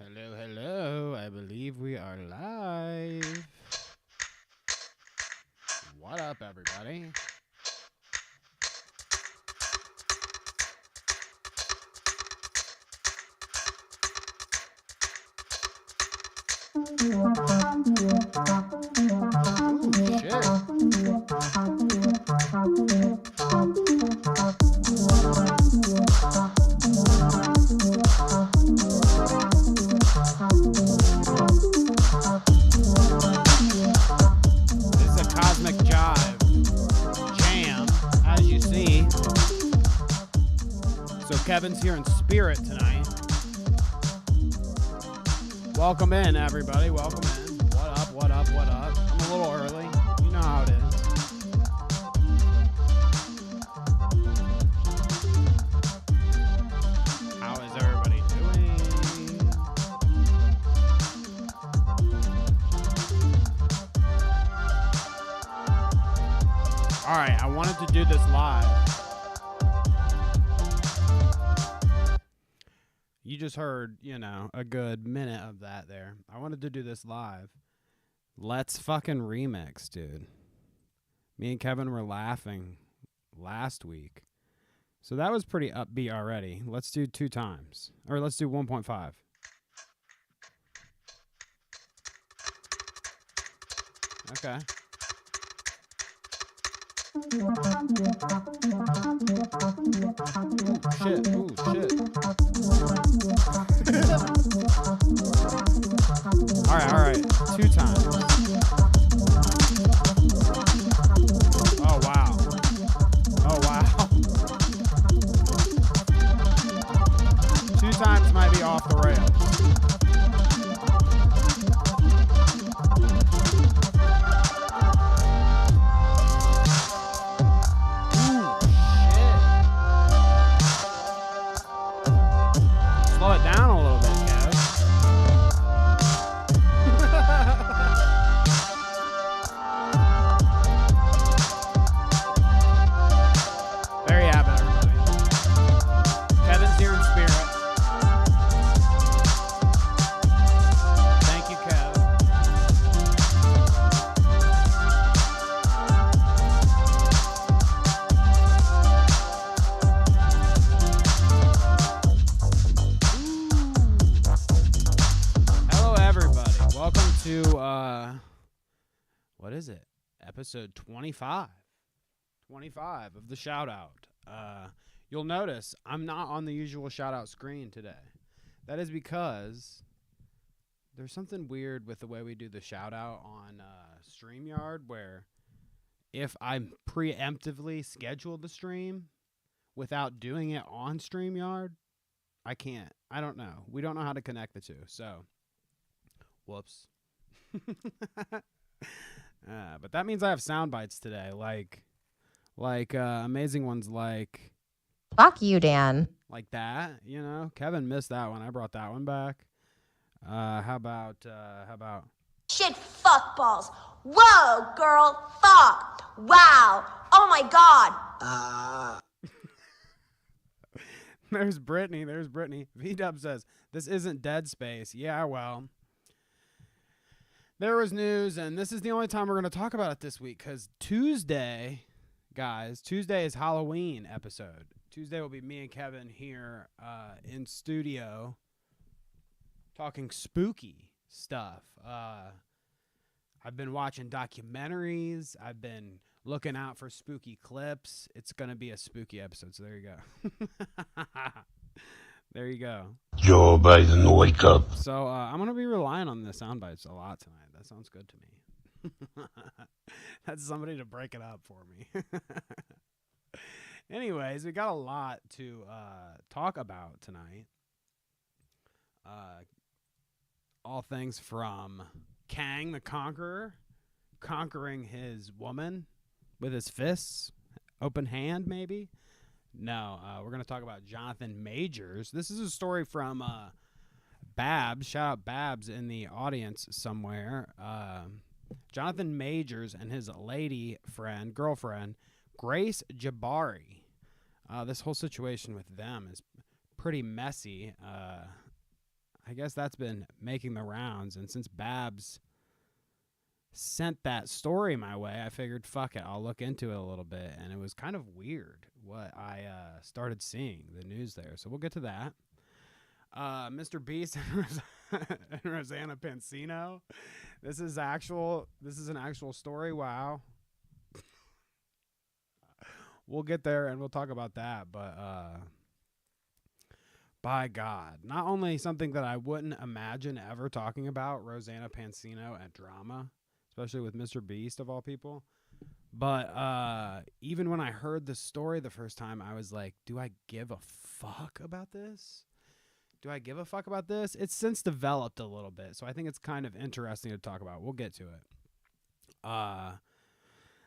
Hello, hello. I believe we are live. What up, everybody? Ooh, This is a Cosmic Jive jam, as you see. So Kevin's here in spirit tonight. Welcome in, everybody. Welcome in. What up, what up, what up? I'm a little early. You know how it is. How is everybody doing? All right, I wanted to do this live. You just heard, a good minute of that there. I wanted to do this live. Let's fucking remix, dude. Me and Kevin were laughing last week. So that was pretty upbeat already. Let's do 2 times. Or let's do 1.5. Okay. Shit. Ooh, shit. All right. 2 times. Oh, wow. 2 times might be off the rails. Slow it down a little bit, Kev. There you have it, everybody. Kevin's here in spirit. Thank you, Kev. Hello, everybody. Welcome to, what is it? Episode 25. 25 of the Shoutout. You'll notice I'm not on the usual Shoutout screen today. That is because there's something weird with the way we do the Shoutout on StreamYard, where if I preemptively schedule the stream without doing it on StreamYard, I can't. I don't know. We don't know how to connect the two. So, whoops. But that means I have sound bites today, like amazing ones like fuck you, Dan. Like that, Kevin missed that one. I brought that one back. How about Shit, fuck balls. Whoa, girl, fuck. Wow. Oh my god. There's Brittany. V-Dub says, this isn't Dead Space. Yeah, well, there was news, and this is the only time we're going to talk about it this week, because Tuesday is Halloween episode. Tuesday will be me and Kevin here in studio talking spooky stuff. I've been watching documentaries. I've been looking out for spooky clips. It's going to be a spooky episode, so there you go. There you go. Joe Biden, wake up. So I'm going to be relying on the sound bites a lot tonight. That sounds good to me. That's somebody to break it up for me. Anyways, we got a lot to talk about tonight. All things from Kang the Conqueror conquering his woman with his fists, open hand maybe. No, we're going to talk about Jonathan Majors. This is a story from Babs. Shout out Babs in the audience somewhere. Jonathan Majors and his girlfriend, Grace Jabbari. This whole situation with them is pretty messy. I guess that's been making the rounds. And since Babs sent that story my way, I figured, fuck it, I'll look into it a little bit. And it was kind of weird what I started seeing, the news there. So we'll get to that. Mr. Beast and Rosanna Pansino. This is an actual story. Wow. We'll get there and we'll talk about that. But by God, not only something that I wouldn't imagine ever talking about, Rosanna Pansino and drama, especially with Mr. Beast of all people. But even when I heard the story the first time, I was like, do I give a fuck about this? Do I give a fuck about this? It's since developed a little bit, so I think it's kind of interesting to talk about. We'll get to it.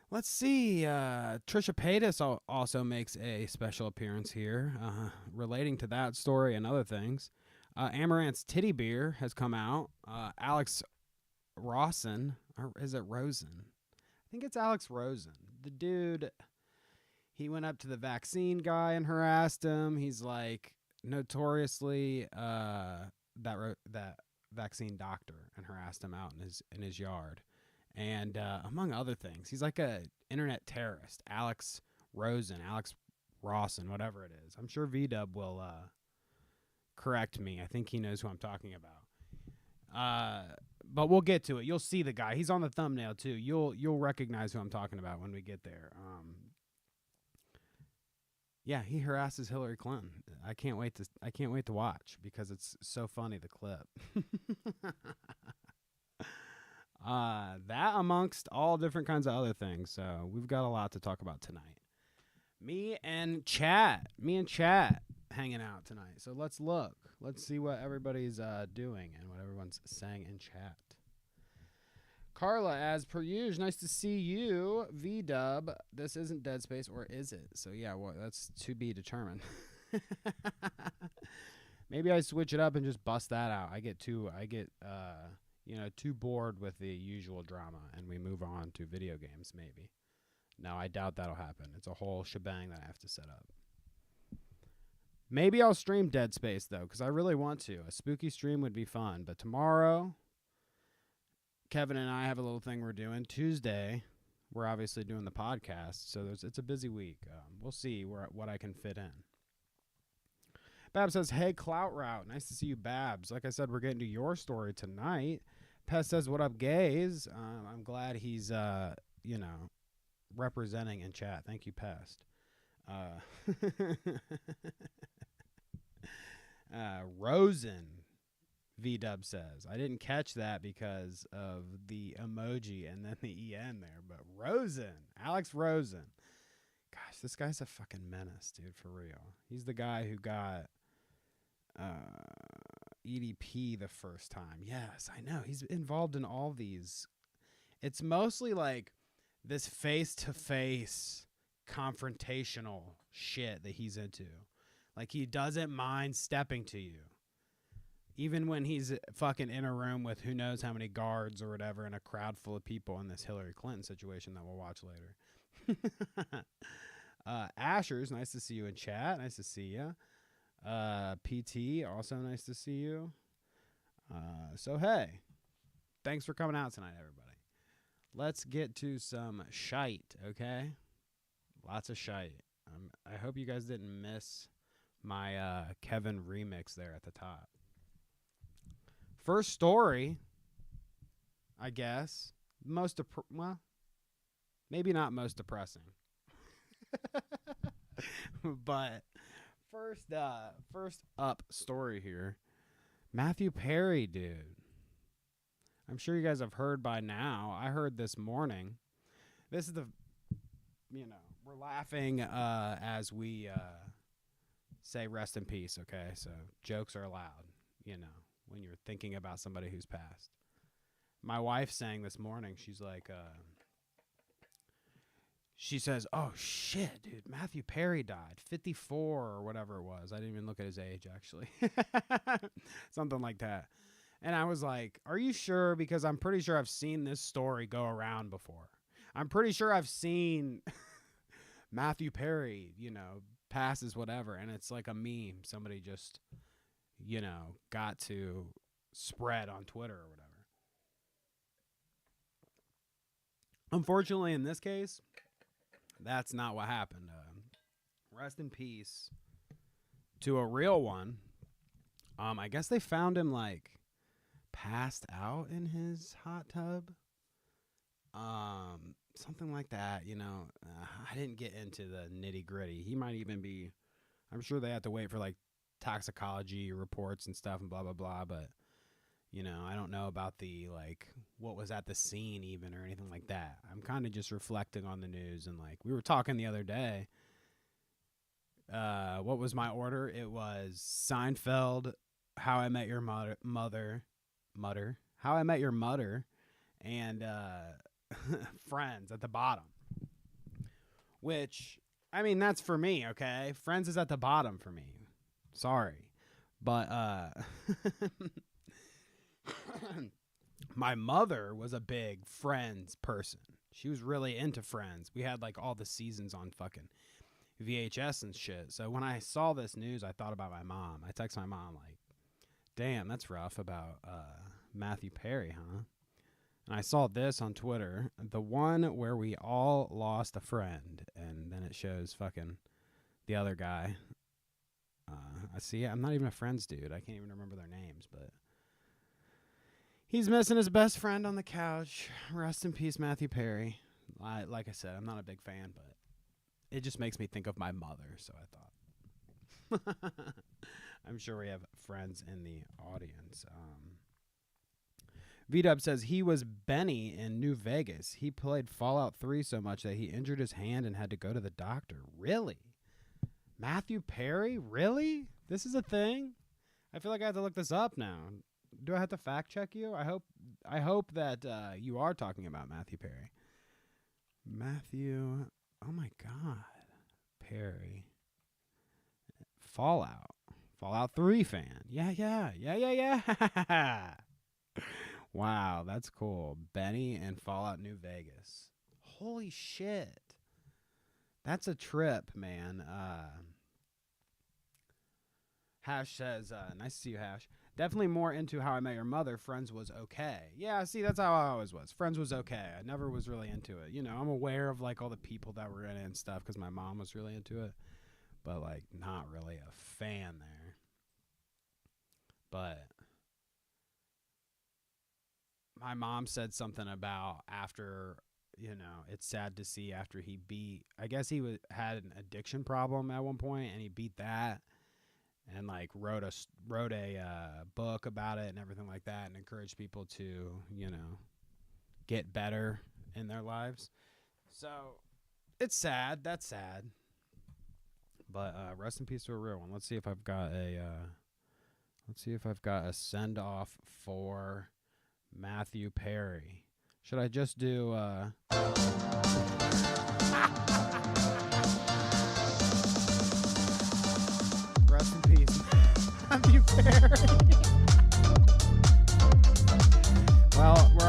Let's see. Trisha Paytas also makes a special appearance here, relating to that story and other things. Amouranth's titty beer has come out. Alex Rosen, or is it Rosen? I think it's Alex Rosen. The dude, he went up to the vaccine guy and harassed him. He's like notoriously that vaccine doctor and harassed him out in his yard. And among other things, he's like a internet terrorist. Alex Rosen, whatever it is. I'm sure VDub will correct me. I think he knows who I'm talking about. But we'll get to it. You'll see the guy. He's on the thumbnail too. You'll recognize who I'm talking about when we get there. Yeah, he harasses Hillary Clinton. I can't wait to watch because it's so funny, the clip. That amongst all different kinds of other things. So we've got a lot to talk about tonight. Me and chat hanging out tonight. So let's look. Let's see what everybody's doing and what everyone's saying in chat. Carla, as per usual, nice to see you. V-Dub, this isn't Dead Space, or is it? So yeah, well, that's to be determined. Maybe I switch it up and just bust that out. I get too bored with the usual drama, and we move on to video games, maybe. No, I doubt that'll happen. It's a whole shebang that I have to set up. Maybe I'll stream Dead Space, though, because I really want to. A spooky stream would be fun. But tomorrow, Kevin and I have a little thing we're doing. Tuesday, we're obviously doing the podcast, so it's a busy week. We'll see what I can fit in. Babs says, hey, Clout Route. Nice to see you, Babs. Like I said, we're getting to your story tonight. Pest says, what up, gays? I'm glad he's, representing in chat. Thank you, Pest. Rosen, V-Dub says. I didn't catch that because of the emoji and then the EN there, but Rosen, Alex Rosen. Gosh, this guy's a fucking menace, dude, for real. He's the guy who got EDP the first time. Yes, I know. He's involved in all these. It's mostly like this face-to-face confrontational shit that he's into. Like, he doesn't mind stepping to you. Even when he's fucking in a room with who knows how many guards or whatever in a crowd full of people in this Hillary Clinton situation that we'll watch later. Asher's, nice to see you in chat. Nice to see you. PT, also nice to see you. So, hey, thanks for coming out tonight, everybody. Let's get to some shite, okay? Lots of shite. I hope you guys didn't miss my Kevin remix there at the top. First story, I guess. Maybe not most depressing. But first up story here. Matthew Perry, dude. I'm sure you guys have heard by now. I heard this morning. This is we're laughing as we say rest in peace, okay? So jokes are allowed, when you're thinking about somebody who's passed. My wife sang this morning. She's like, she says, oh, shit, dude, Matthew Perry died, 54 or whatever it was. I didn't even look at his age, actually. Something like that. And I was like, are you sure? Because I'm pretty sure I've seen this story go around before. I'm pretty sure I've seen Matthew Perry, passes whatever. And it's like a meme. Somebody just, got to spread on Twitter or whatever. Unfortunately, in this case, that's not what happened. Rest in peace to a real one. I guess they found him like passed out in his hot tub. Something like that, you know. I didn't get into the nitty gritty. He might even be, I'm sure they have to wait for like toxicology reports and stuff and blah, blah, blah. But, you know, I don't know about the like what was at the scene even or anything like that. I'm kind of just reflecting on the news. And like we were talking the other day. What was my order? It was Seinfeld, How I Met Your Mother, How I Met Your Mother, and Friends at the bottom. Which, I mean, that's for me, okay? Friends is at the bottom for me. Sorry. But my mother was a big Friends person. She was really into Friends. We had like all the seasons on fucking VHS and shit. So when I saw this news, I thought about my mom. I texted my mom like, damn, that's rough about Matthew Perry, huh? And I saw this on Twitter, the one where we all lost a friend, and then it shows fucking the other guy. I see, I'm not even a Friends dude. I can't even remember their names, but he's missing his best friend on the couch. Rest in peace, Matthew Perry. Like I said, I'm not a big fan, but it just makes me think of my mother, so I thought. I'm sure we have friends in the audience. V-Dub says he was Benny in New Vegas. He played Fallout 3 so much that he injured his hand and had to go to the doctor. Really? Matthew Perry? Really? This is a thing? I feel like I have to look this up now. Do I have to fact check you? I hope that you are talking about Matthew Perry. Matthew, oh my God. Perry. Fallout 3 fan. Yeah. Wow, that's cool. Benny and Fallout New Vegas. Holy shit. That's a trip, man. Hash says, nice to see you, Hash. Definitely more into How I Met Your Mother. Friends was okay. Yeah, see, that's how I always was. Friends was okay. I never was really into it. You know, I'm aware of, like, all the people that were in it and stuff because my mom was really into it. But, like, not really a fan there. But my mom said something about after, you know, it's sad to see after he beat, I guess he had an addiction problem at one point, and he beat that. And like wrote a book about it and everything like that, and encouraged people to, you know, get better in their lives. So it's sad. That's sad. But rest in peace to a real one. Let's see if I've got a send off for Matthew Perry. Should I just do rest in peace, Matthew Perry. Well, we're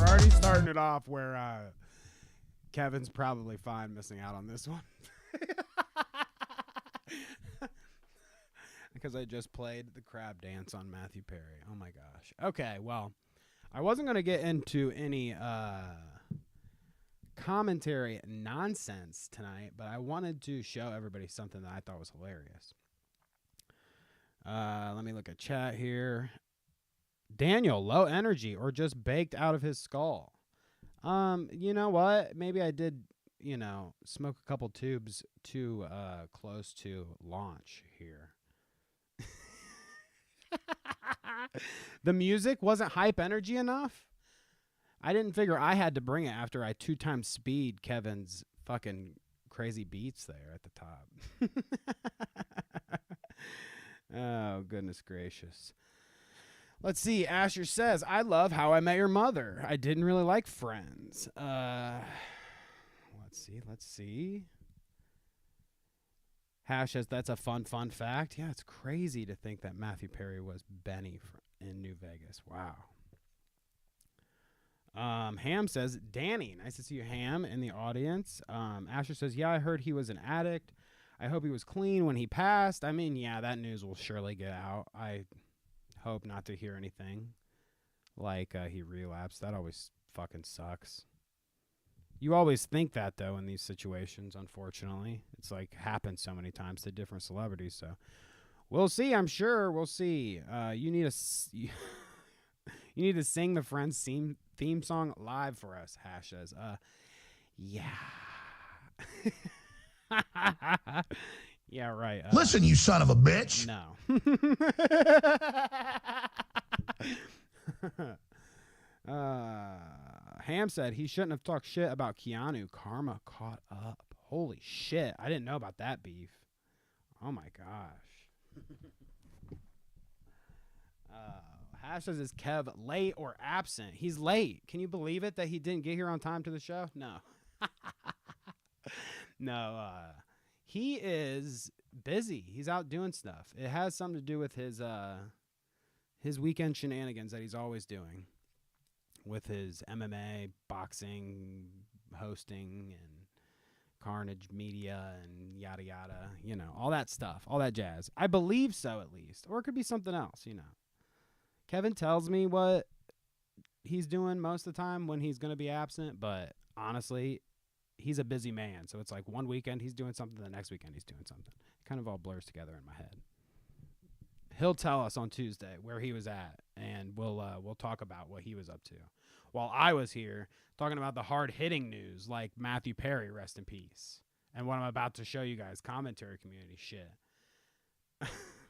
already starting it off where Kevin's probably fine missing out on this one. Because I just played the crab dance on Matthew Perry. Oh my gosh. Okay, well, I wasn't going to get into any commentary nonsense tonight, but I wanted to show everybody something that I thought was hilarious. Let me look at chat here. Daniel, low energy or just baked out of his skull. You know what? Maybe I did, you know, smoke a couple tubes too close to launch here. The music wasn't hype energy enough. I didn't figure I had to bring it after I 2x speed Kevin's fucking crazy beats there at the top. Oh, goodness gracious. Let's see. Asher says, I love How I Met Your Mother. I didn't really like Friends. Let's see. Hash says, that's a fun fact. Yeah, it's crazy to think that Matthew Perry was Benny in New Vegas. Wow. Ham says, Danny, nice to see you, Ham, in the audience. Asher says, yeah, I heard he was an addict. I hope he was clean when he passed. I mean, yeah, that news will surely get out. I hope not to hear anything like he relapsed. That always fucking sucks. You always think that, though, in these situations, unfortunately. It's like happens so many times to different celebrities, so we'll see, I'm sure. We'll see. You need you need to sing the Friends theme song live for us, Hash says. Yeah. Yeah, right. Listen, you son of a bitch. No. Ham said he shouldn't have talked shit about Keanu. Karma caught up. Holy shit. I didn't know about that beef. Oh my gosh. Hash says, is Kev late or absent? He's late. Can you believe it that he didn't get here on time to the show? No. No. He is busy. He's out doing stuff. It has something to do with his weekend shenanigans that he's always doing with his MMA, boxing, hosting, and Carnage Media, and yada yada. You know, all that stuff, all that jazz. I believe so, at least. Or it could be something else, you know. Kevin tells me what he's doing most of the time when he's going to be absent, but honestly, he's a busy man. So it's like one weekend he's doing something, the next weekend he's doing something. It kind of all blurs together in my head. He'll tell us on Tuesday where he was at, and we'll talk about what he was up to. While I was here talking about the hard-hitting news, like Matthew Perry, rest in peace, and what I'm about to show you guys, commentary community shit.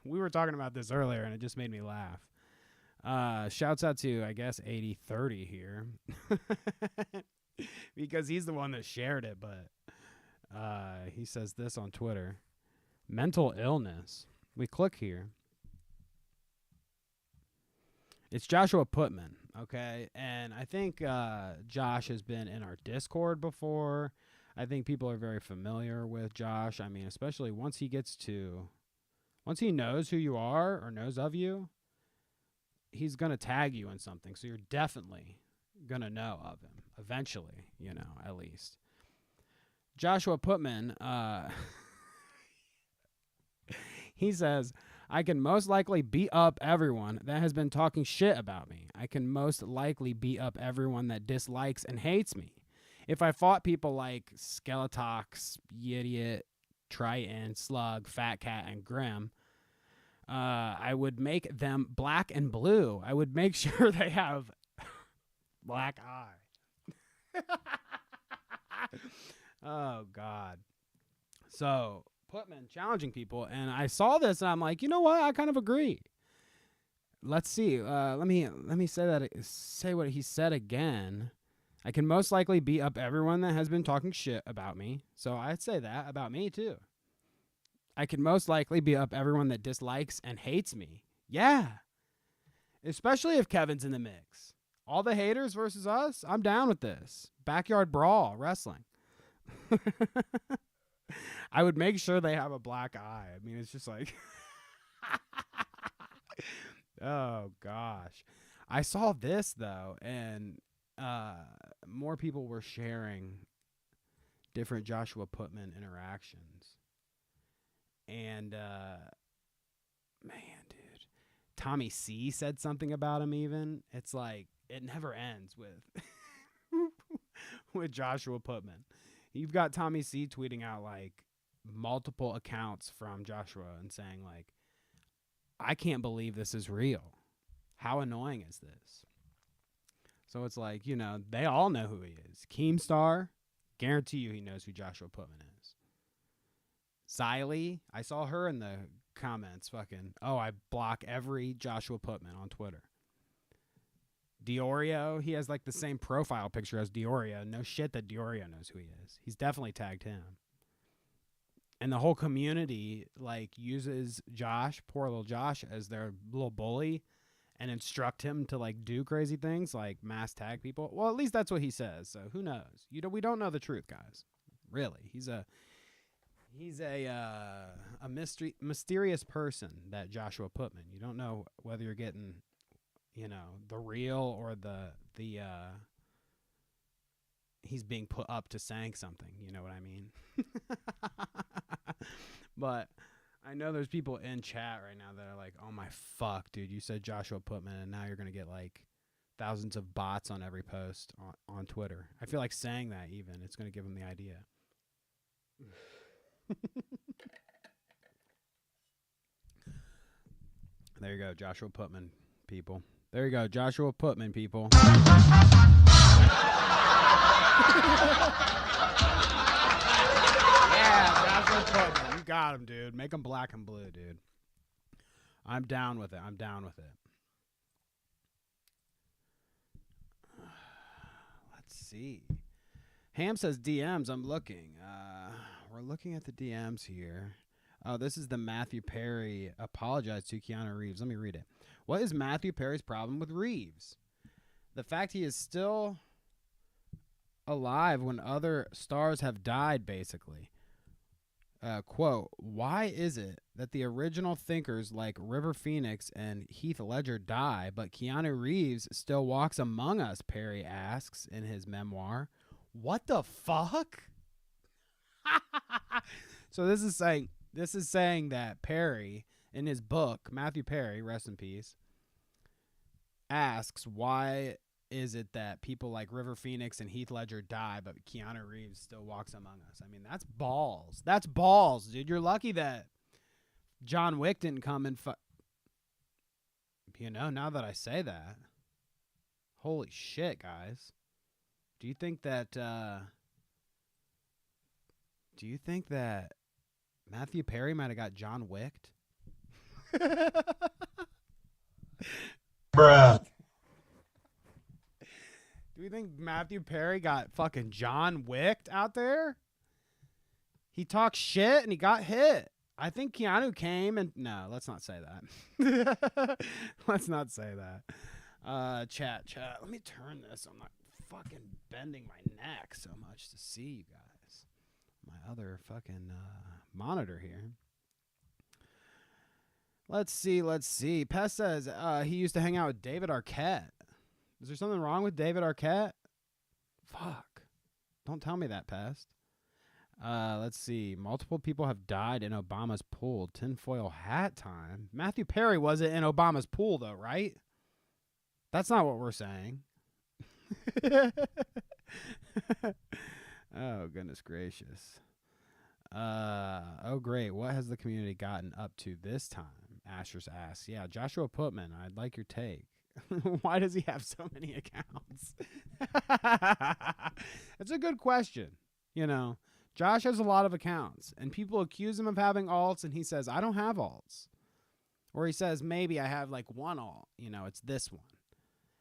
We were talking about this earlier, and it just made me laugh. Shouts out to, I guess, 8030 here. Because he's the one that shared it, but he says this on Twitter. Mental illness. We click here. It's Joshua Putman, okay? And I think Josh has been in our Discord before. I think people are very familiar with Josh. I mean, especially once he knows who you are or knows of you, he's going to tag you in something. So you're definitely going to know of him eventually, you know, at least. Joshua Putman, he says, I can most likely beat up everyone that has been talking shit about me. I can most likely beat up everyone that dislikes and hates me. If I fought people like Skeletox, Idiot, Triton, Slug, Fat Cat, and Grim, I would make them black and blue. I would make sure they have black eye. Oh, God. So, Putman challenging people, and I saw this, and I'm like, you know what? I kind of agree. Let's see. Let me say what he said again. I can most likely beat up everyone that has been talking shit about me. So I'd say that about me, too. I can most likely beat up everyone that dislikes and hates me. Yeah. Especially if Kevin's in the mix. All the haters versus us, I'm down with this. Backyard brawl, wrestling. I would make sure they have a black eye. I mean, it's just like... Oh, gosh. I saw this, though, and more people were sharing different Joshua Putman interactions. And, man, dude, Tommy C said something about him even. It's like, it never ends with with Joshua Putman. You've got Tommy C tweeting out, like, multiple accounts from Joshua and saying, like, I can't believe this is real. How annoying is this? So it's like, you know, they all know who he is. Keemstar, guarantee you he knows who Joshua Putman is. Xylee, I saw her in the comments fucking, oh, I block every Joshua Putman on Twitter. Diorio, he has like the same profile picture as Diorio. No shit that Diorio knows who he is. He's definitely tagged him. And the whole community like uses Josh, poor little Josh, as their little bully and instruct him to like do crazy things like mass tag people. Well, at least that's what he says. So who knows? We don't know the truth, guys. Really. He's a mysterious person, that Joshua Putman. You don't know whether you're getting, you know, the real or the he's being put up to saying something. You know what I mean? But I know there's people in chat right now that are like, oh my fuck, dude, you said Joshua Putman, and now you're going to get like thousands of bots on every post on Twitter. I feel like saying that even. It's going to give them the idea. There you go, Joshua Putman, people. There you go, Joshua Putman, people. Yeah, Joshua Putman. You got him, dude. Make him black and blue, dude. I'm down with it. I'm down with it. Let's see. Ham says DMs. I'm looking. We're looking at the DMs here. Oh, this is the Matthew Perry apologize to Keanu Reeves. Let me read it. What is Matthew Perry's problem with Reeves? The fact he is still alive when other stars have died, basically. Quote, why is it that the original thinkers like River Phoenix and Heath Ledger die, but Keanu Reeves still walks among us, Perry asks in his memoir. What the fuck? So this is saying that Perry, in his book, Matthew Perry, rest in peace, asks why is it that people like River Phoenix and Heath Ledger die, but Keanu Reeves still walks among us? I mean, that's balls. That's balls, dude. You're lucky that John Wick didn't come and now that I say that, holy shit, guys. Do you think that Matthew Perry might have got John Wicked? Bruh. Do we think Matthew Perry got fucking John Wicked out there? He talked shit and he got hit. I think Keanu came and... No, let's not say that. Let's not say that. Chat. Let me turn this. I'm not fucking bending my neck so much to see you guys. My other fucking monitor here. Let's see. Pest says he used to hang out with David Arquette. Is there something wrong with David Arquette? Fuck. Don't tell me that, Pest. Let's see. Multiple people have died in Obama's pool. Tinfoil hat time. Matthew Perry wasn't in Obama's pool, though, right? That's not what we're saying. Oh, goodness gracious. Oh, great. What has the community gotten up to this time? Asher's asks. Yeah, Joshua Putman, I'd like your take. Why does he have so many accounts? That's a good question. You know, Josh has a lot of accounts, and people accuse him of having alts, and he says, I don't have alts. Or he says, maybe I have like one alt. You know, it's this one.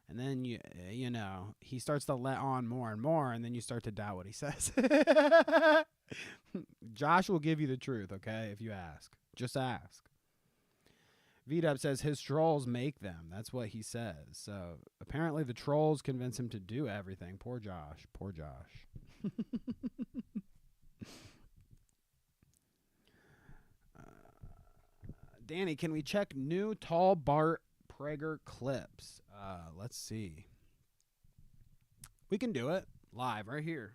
And then, you know, he starts to let on more and more, and then you start to doubt what he says. Josh will give you the truth, okay, if you ask. Just ask. VDub says his trolls make them. That's what he says. So apparently the trolls convince him to do everything. Poor Josh. Poor Josh. Danny, can we check new Tall Bart Prager clips? Let's see. We can do it live right here.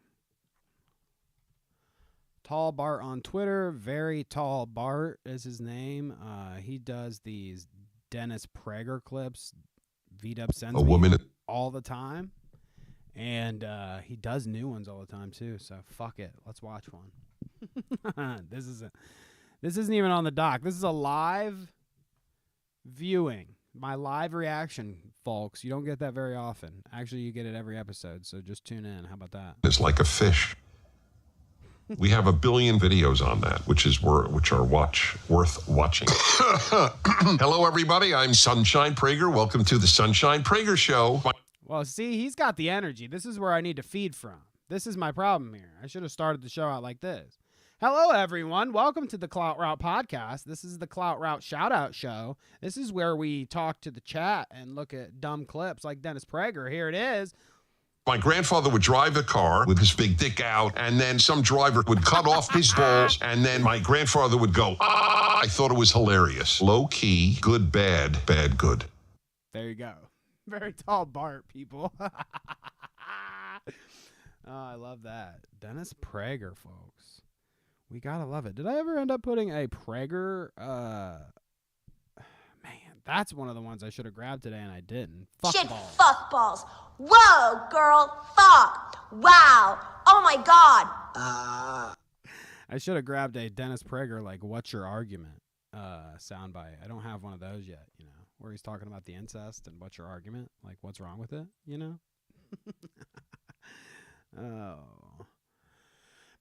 Tall Bart on Twitter. Very Tall Bart is his name. He does these Dennis Prager clips. VDub sends me all the time. And he does new ones all the time too. So fuck it. Let's watch one. This isn't even on the doc. This is a live viewing. My live reaction, folks. You don't get that very often. Actually, you get it every episode. So just tune in. How about that? It's like a fish. We have 1 billion videos on that, which are worth watching. Hello, everybody. I'm Sunshine Prager. Welcome to the Sunshine Prager Show. Well, see, he's got the energy. This is where I need to feed from. This is my problem here. I should have started the show out like this. Hello, everyone. Welcome to the Clout Route podcast. This is the Clout Route Shoutout show. This is where we talk to the chat and look at dumb clips like Dennis Prager. Here it is. My grandfather would drive a car with his big dick out, and then some driver would cut off his balls, and then my grandfather would go, ah! I thought it was hilarious. Low key, good, bad, bad, good. There you go. Very Tall Bart, people. Oh, I love that. Dennis Prager, folks. We gotta love it. Did I ever end up putting a Prager? Man, that's one of the ones I should have grabbed today and I didn't. Fuck Shit, balls. fuck balls. Whoa, girl, fuck. Wow. Oh my god. I should have grabbed a Dennis Prager, like, what's your argument soundbite. I don't have one of those yet, you know, where he's talking about the incest and what's your argument? Like, what's wrong with it, you know? Oh.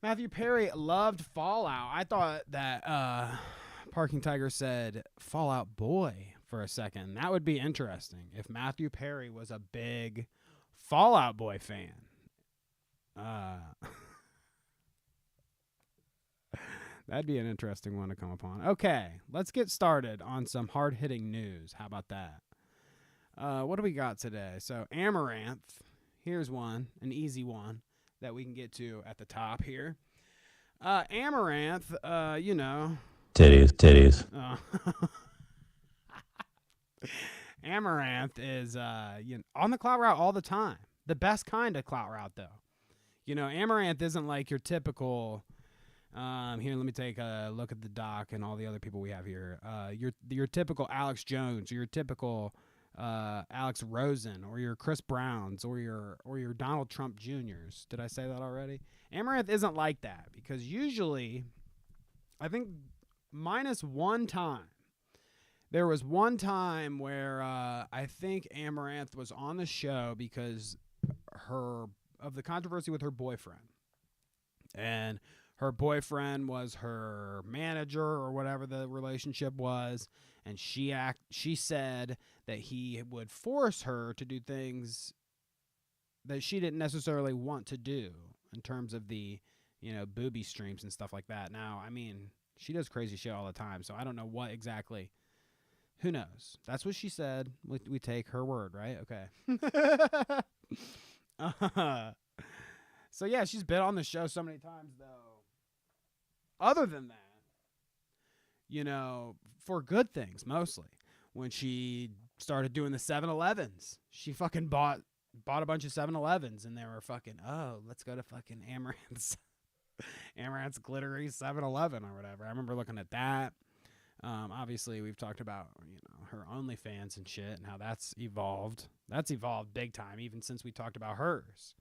Matthew Perry loved Fallout. I thought that Parking Tiger said Fallout Boy for a second. That would be interesting if Matthew Perry was a big Fallout Boy fan. That'd be an interesting one to come upon. Okay, let's get started on some hard-hitting news. How about that? What do we got today? So Amouranth, here's one, an easy one that we can get to at the top here. Amouranth, you know. Titties. Amouranth is on the Clout route all the time. The best kind of Clout route, though. You know, Amouranth isn't like your typical. Here, let me take a look at the doc and all the other people we have here. Your typical Alex Jones, or your typical Alex Rosen, or your Chris Browns, or your Donald Trump Juniors. Did I say that already? Amouranth isn't like that because usually, I think minus one time. There was one time where I think Amouranth was on the show because of the controversy with her boyfriend. And her boyfriend was her manager or whatever the relationship was, and she said that he would force her to do things that she didn't necessarily want to do in terms of the, you know, booby streams and stuff like that. Now, I mean, she does crazy shit all the time, so I don't know what exactly. Who knows? That's what she said. We take her word, right? Okay. So, yeah, she's been on the show so many times, though. Other than that, you know, for good things, mostly. When she started doing the 7-Elevens, she fucking bought a bunch of 7-Elevens, and they were fucking, oh, let's go to fucking Amouranth's glittery 7-Eleven or whatever. I remember looking at that. Obviously, we've talked about, you know, her OnlyFans and shit and how that's evolved. That's evolved big time, even since we talked about hers.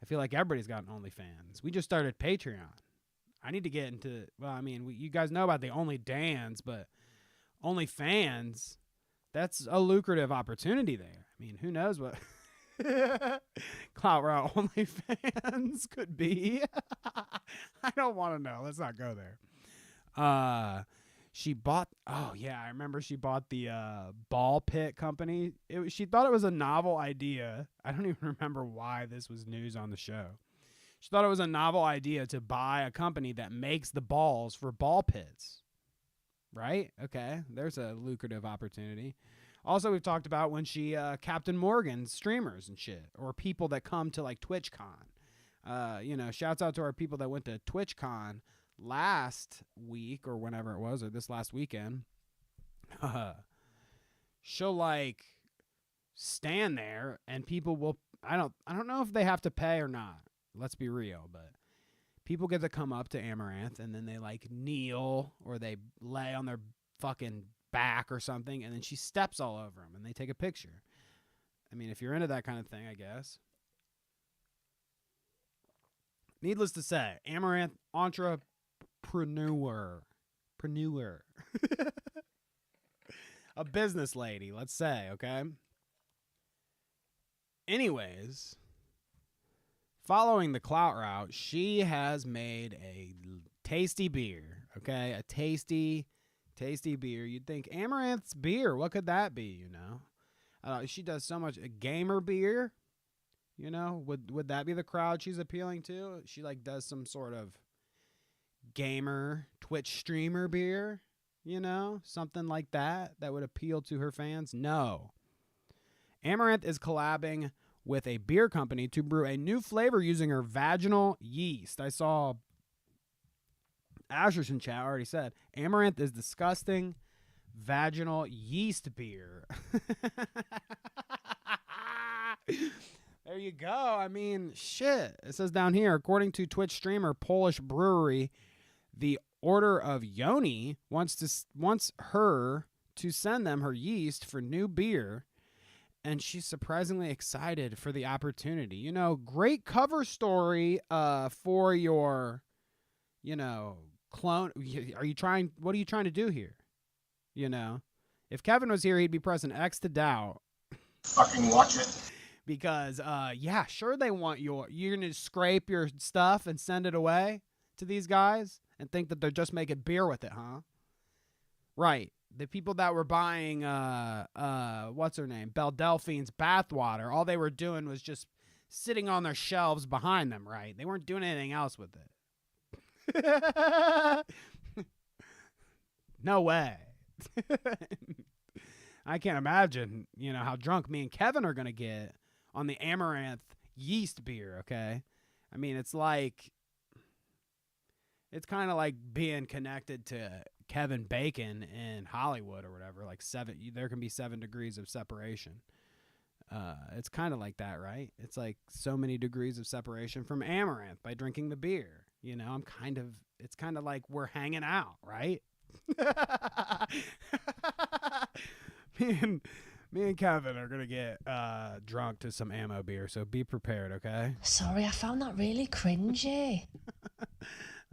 I feel like everybody's got an OnlyFans. We just started Patreon. I need to get into, well, I mean, you guys know about the OnlyDans, but OnlyFans, that's a lucrative opportunity there. I mean, who knows what Clout Route OnlyFans could be. I don't want to know. Let's not go there. She bought, oh yeah, I remember she bought the ball pit company. She thought it was a novel idea. I don't even remember why this was news on the show. She thought it was a novel idea to buy a company that makes the balls for ball pits. Right? Okay, there's a lucrative opportunity. Also, we've talked about when she Captain Morgan streamers and shit, or people that come to like TwitchCon. You know, shouts out to our people that went to TwitchCon last week or whenever it was, or this last weekend. She'll like stand there and people will, I don't know if they have to pay or not. Let's be real, but people get to come up to Amouranth and then they like kneel or they lay on their fucking back or something, and then she steps all over them and they take a picture. I mean, if you're into that kind of thing, I guess. Needless to say, Amouranth, entrepreneur. A business lady, let's say, okay? Anyways, following the Clout route, she has made a tasty beer, okay? A tasty beer. You'd think Amouranth's beer, what could that be, you know? She does so much. A gamer beer, you know? Would that be the crowd she's appealing to? She, like, does some sort of gamer, Twitch streamer beer, you know? Something like that would appeal to her fans? No. Amouranth is collabing with a beer company to brew a new flavor using her vaginal yeast. I saw Asher's in chat already said, Amouranth is disgusting vaginal yeast beer. There you go. I mean, shit. It says down here, according to Twitch streamer Polish Brewery, The Order of Yoni wants her to send them her yeast for new beer, and she's surprisingly excited for the opportunity. You know, great cover story for your, you know, clone. What are you trying to do here? You know, if Kevin was here, he'd be pressing X to doubt. Fucking watch it. Because, yeah, sure they want you're going to scrape your stuff and send it away to these guys and think that they're just making beer with it, huh? Right. The people that were buying, what's her name? Belle Delphine's bathwater, all they were doing was just sitting on their shelves behind them, right? They weren't doing anything else with it. No way. I can't imagine, you know, how drunk me and Kevin are going to get on the Amouranth yeast beer, okay? I mean, it's kind of like being connected to Kevin Bacon in Hollywood or whatever, like there can be 7 degrees of separation. It's kind of like that, right? It's like so many degrees of separation from Amouranth by drinking the beer. You know, it's kind of like we're hanging out, right? Me and Kevin are going to get drunk to some ammo beer, so be prepared, okay? Sorry, I found that really cringy.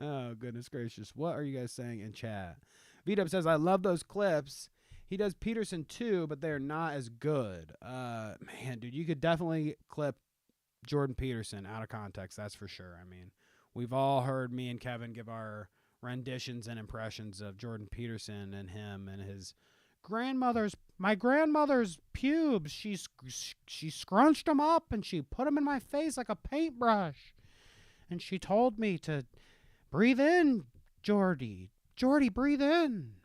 Oh, goodness gracious. What are you guys saying in chat? V-Dub says, I love those clips. He does Peterson too, but they're not as good. Man, dude, you could definitely clip Jordan Peterson out of context, that's for sure. I mean, we've all heard me and Kevin give our renditions and impressions of Jordan Peterson and him and his my grandmother's pubes. She scrunched them up and she put them in my face like a paintbrush. And she told me to breathe in, Jordy. Jordy, breathe in.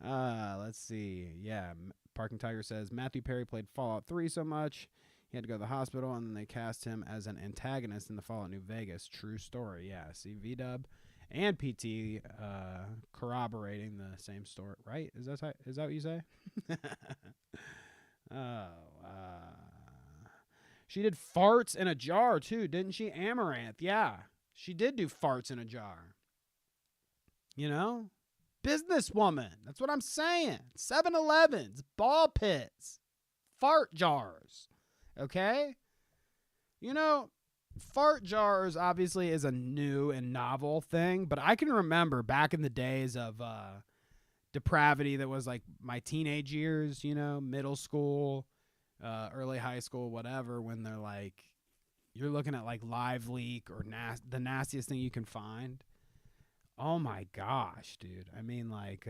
Let's see. Yeah, Parking Tiger says Matthew Perry played Fallout 3 so much he had to go to the hospital, and then they cast him as an antagonist in the Fallout New Vegas. True story. Yeah, see, V-Dub and PT corroborating the same story, right? Is that what you say? She did farts in a jar too, didn't she? Amouranth, yeah, she did do farts in a jar. You know, businesswoman. That's what I'm saying. 7-Elevens, ball pits, fart jars. Okay, you know. Fart jars obviously is a new and novel thing, but I can remember back in the days of depravity that was like my teenage years, you know, middle school, early high school, whatever, when they're like, you're looking at like Live Leak or the nastiest thing you can find. Oh my gosh, dude. I mean, like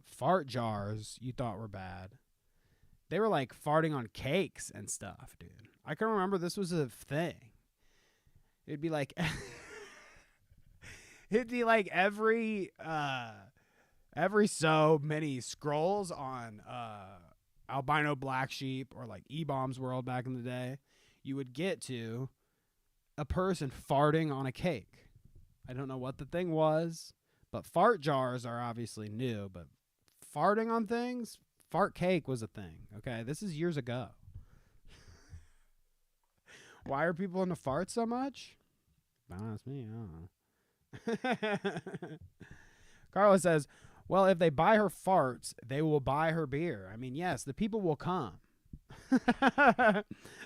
fart jars you thought were bad. They were like farting on cakes and stuff, dude. I can remember this was a thing. It'd be like every so many scrolls on Albino Black Sheep or like E-Bombs World back in the day, you would get to a person farting on a cake. I don't know what the thing was, but fart jars are obviously new, but farting on things, fart cake was a thing. Okay, this is years ago. Why are people into farts so much? Don't ask me. I don't know. Carla says, well, if they buy her farts, they will buy her beer. I mean, yes, the people will come.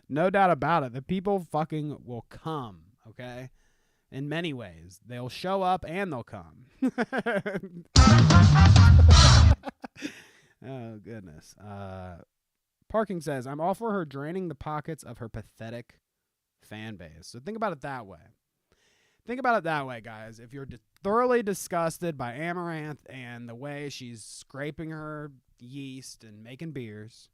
No doubt about it. The people fucking will come, okay? In many ways. They'll show up and they'll come. Oh, goodness. Parking says, I'm all for her draining the pockets of her pathetic fan base. So think about it that way. Think about it that way, guys. If you're thoroughly disgusted by Amouranth and the way she's scraping her yeast and making beers,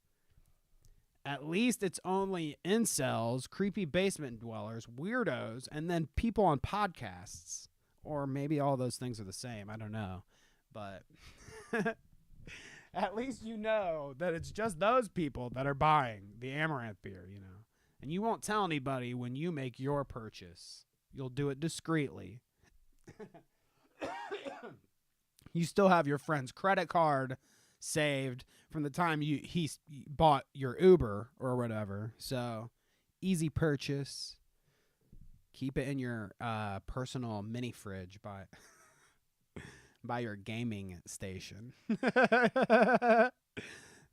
at least it's only incels, creepy basement dwellers, weirdos, and then people on podcasts. Or maybe all those things are the same. I don't know. But at least you know that it's just those people that are buying the Amouranth beer, you know. And you won't tell anybody when you make your purchase. You'll do it discreetly. You still have your friend's credit card saved from the time he bought your Uber or whatever. So, easy purchase. Keep it in your personal mini fridge by your gaming station.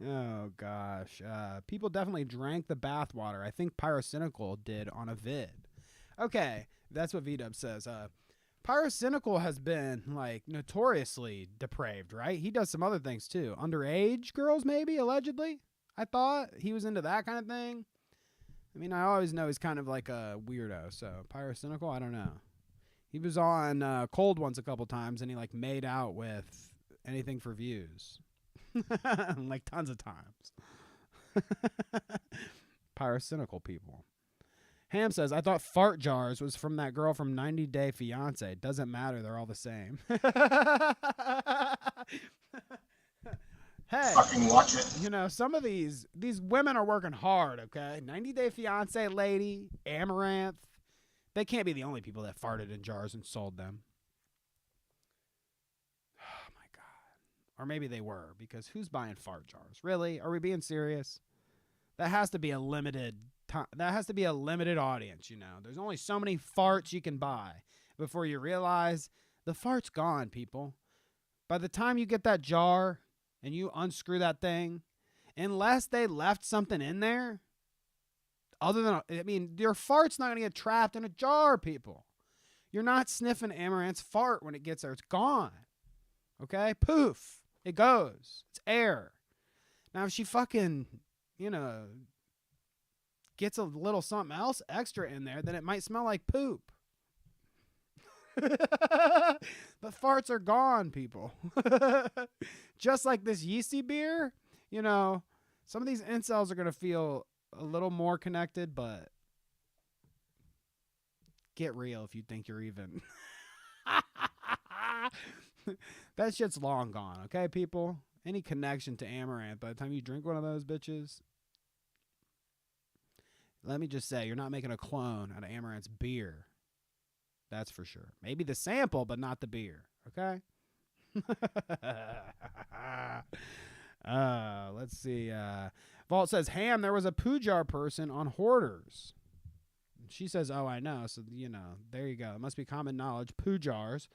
Oh, gosh. People definitely drank the bathwater. I think Pyrocynical did on a vid. Okay, that's what VDub says. Pyrocynical has been, like, notoriously depraved, right? He does some other things, too. Underage girls, maybe, allegedly? I thought he was into that kind of thing. I mean, I always know he's kind of like a weirdo, so Pyrocynical, I don't know. He was on Cold Ones a couple times, and he, like, made out with anything for views. Like, tons of times. Pyrocynical people. Ham says, I thought fart jars was from that girl from 90 Day Fiancé. Doesn't matter. They're all the same. Hey, Fucking watch it. you know, some of these women are working hard, okay? 90 Day Fiancé lady, Amouranth. They can't be the only people that farted in jars and sold them. Oh, my God. Or maybe they were, because who's buying fart jars? Really? Are we being serious? That has to be a limited that has to be a limited audience, you know. There's only so many farts you can buy before you realize the fart's gone, people. By the time you get that jar and you unscrew that thing, unless they left something in there, other than, I mean, your fart's not going to get trapped in a jar, people. You're not sniffing Amaranth's fart when it gets there. It's gone. Okay? Poof. It goes. It's air. Now, if she fucking, you know, gets a little something else extra in there, then it might smell like poop. But farts are gone, people. Just like this yeasty beer, you know, some of these incels are going to feel a little more connected, but get real if you think you're even. That shit's long gone, okay, people? Any connection to Amouranth, by the time you drink one of those bitches, let me just say, you're not making a clone out of Amaranth's beer. That's for sure. Maybe the sample, but not the beer. Okay? Let's see. Vault says, Ham, there was a poo jar person on Hoarders. She says, oh, I know. So, you know, there you go. It must be common knowledge. Poo jars.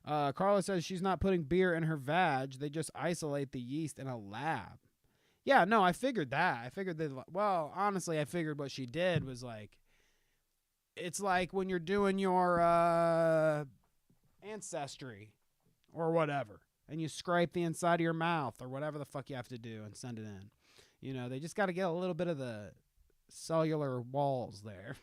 Carla says she's not putting beer in her vag. They just isolate the yeast in a lab. Yeah, no, I figured that. I figured that, well, honestly, I figured what she did was like, it's like when you're doing your ancestry or whatever, and you scrape the inside of your mouth or whatever the fuck you have to do and send it in. You know, they just got to get a little bit of the cellular walls there.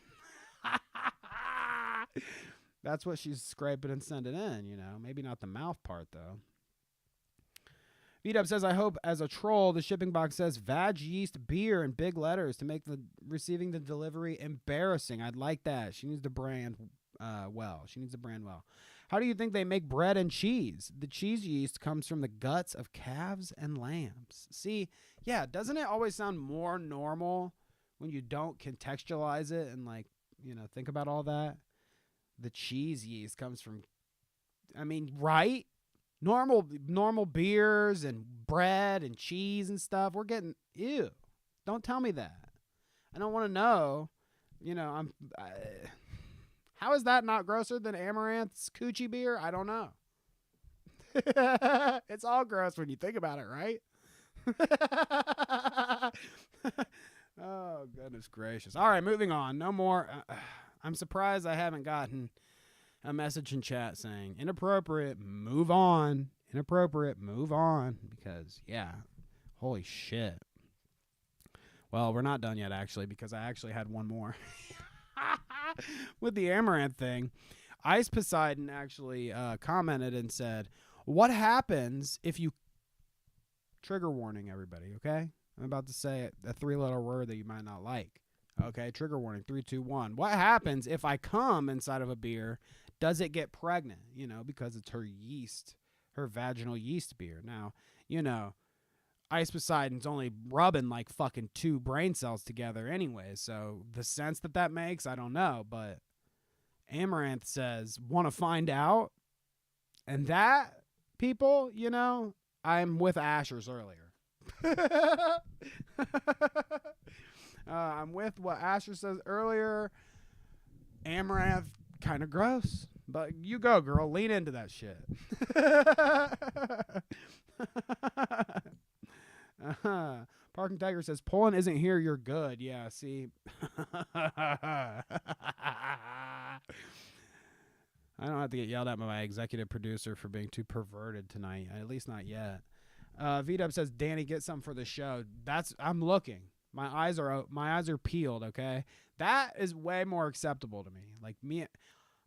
That's what she's scraping and sending in, you know. Maybe not the mouth part, though. VDub says, I hope as a troll, the shipping box says vag yeast beer in big letters to make the receiving the delivery embarrassing. I'd like that. She needs to brand well. She needs to brand well. How do you think they make bread and cheese? The cheese yeast comes from the guts of calves and lambs. See, yeah, doesn't it always sound more normal when you don't contextualize it and, like, you know, think about all that? The cheese yeast comes from, I mean, right? Normal beers and bread and cheese and stuff. We're getting, ew. Don't tell me that. I don't want to know. You know, how is that not grosser than Amaranth's coochie beer? I don't know. It's all gross when you think about it, right? Oh, goodness gracious. All right, moving on. No more. I'm surprised I haven't gotten a message in chat saying, inappropriate, move on. Inappropriate, move on. Because, yeah, holy shit. Well, we're not done yet, actually, because I actually had one more. With the Amouranth thing, Ice Poseidon actually commented and said, what happens if you... Trigger warning, everybody, okay? I'm about to say a three-letter word that you might not like. Okay, trigger warning, 3, 2, 1. What happens if I come inside of a beer? Does it get pregnant? You know, because it's her yeast, her vaginal yeast beer. Now, you know, Ice Poseidon's only rubbing like fucking 2 brain cells together anyway. So the sense that makes, I don't know. But Amouranth says, want to find out? And that, people, you know, I'm with Asher's earlier. I'm with what Asher says earlier. Amouranth, kind of gross. But you go, girl. Lean into that shit. Parking Tiger says, Poland isn't here. You're good. Yeah, see. I don't have to get yelled at by my executive producer for being too perverted tonight. At least not yet. V-Dub says, Danny, get some for the show. I'm looking. My eyes are peeled, okay? That is way more acceptable to me. Like me,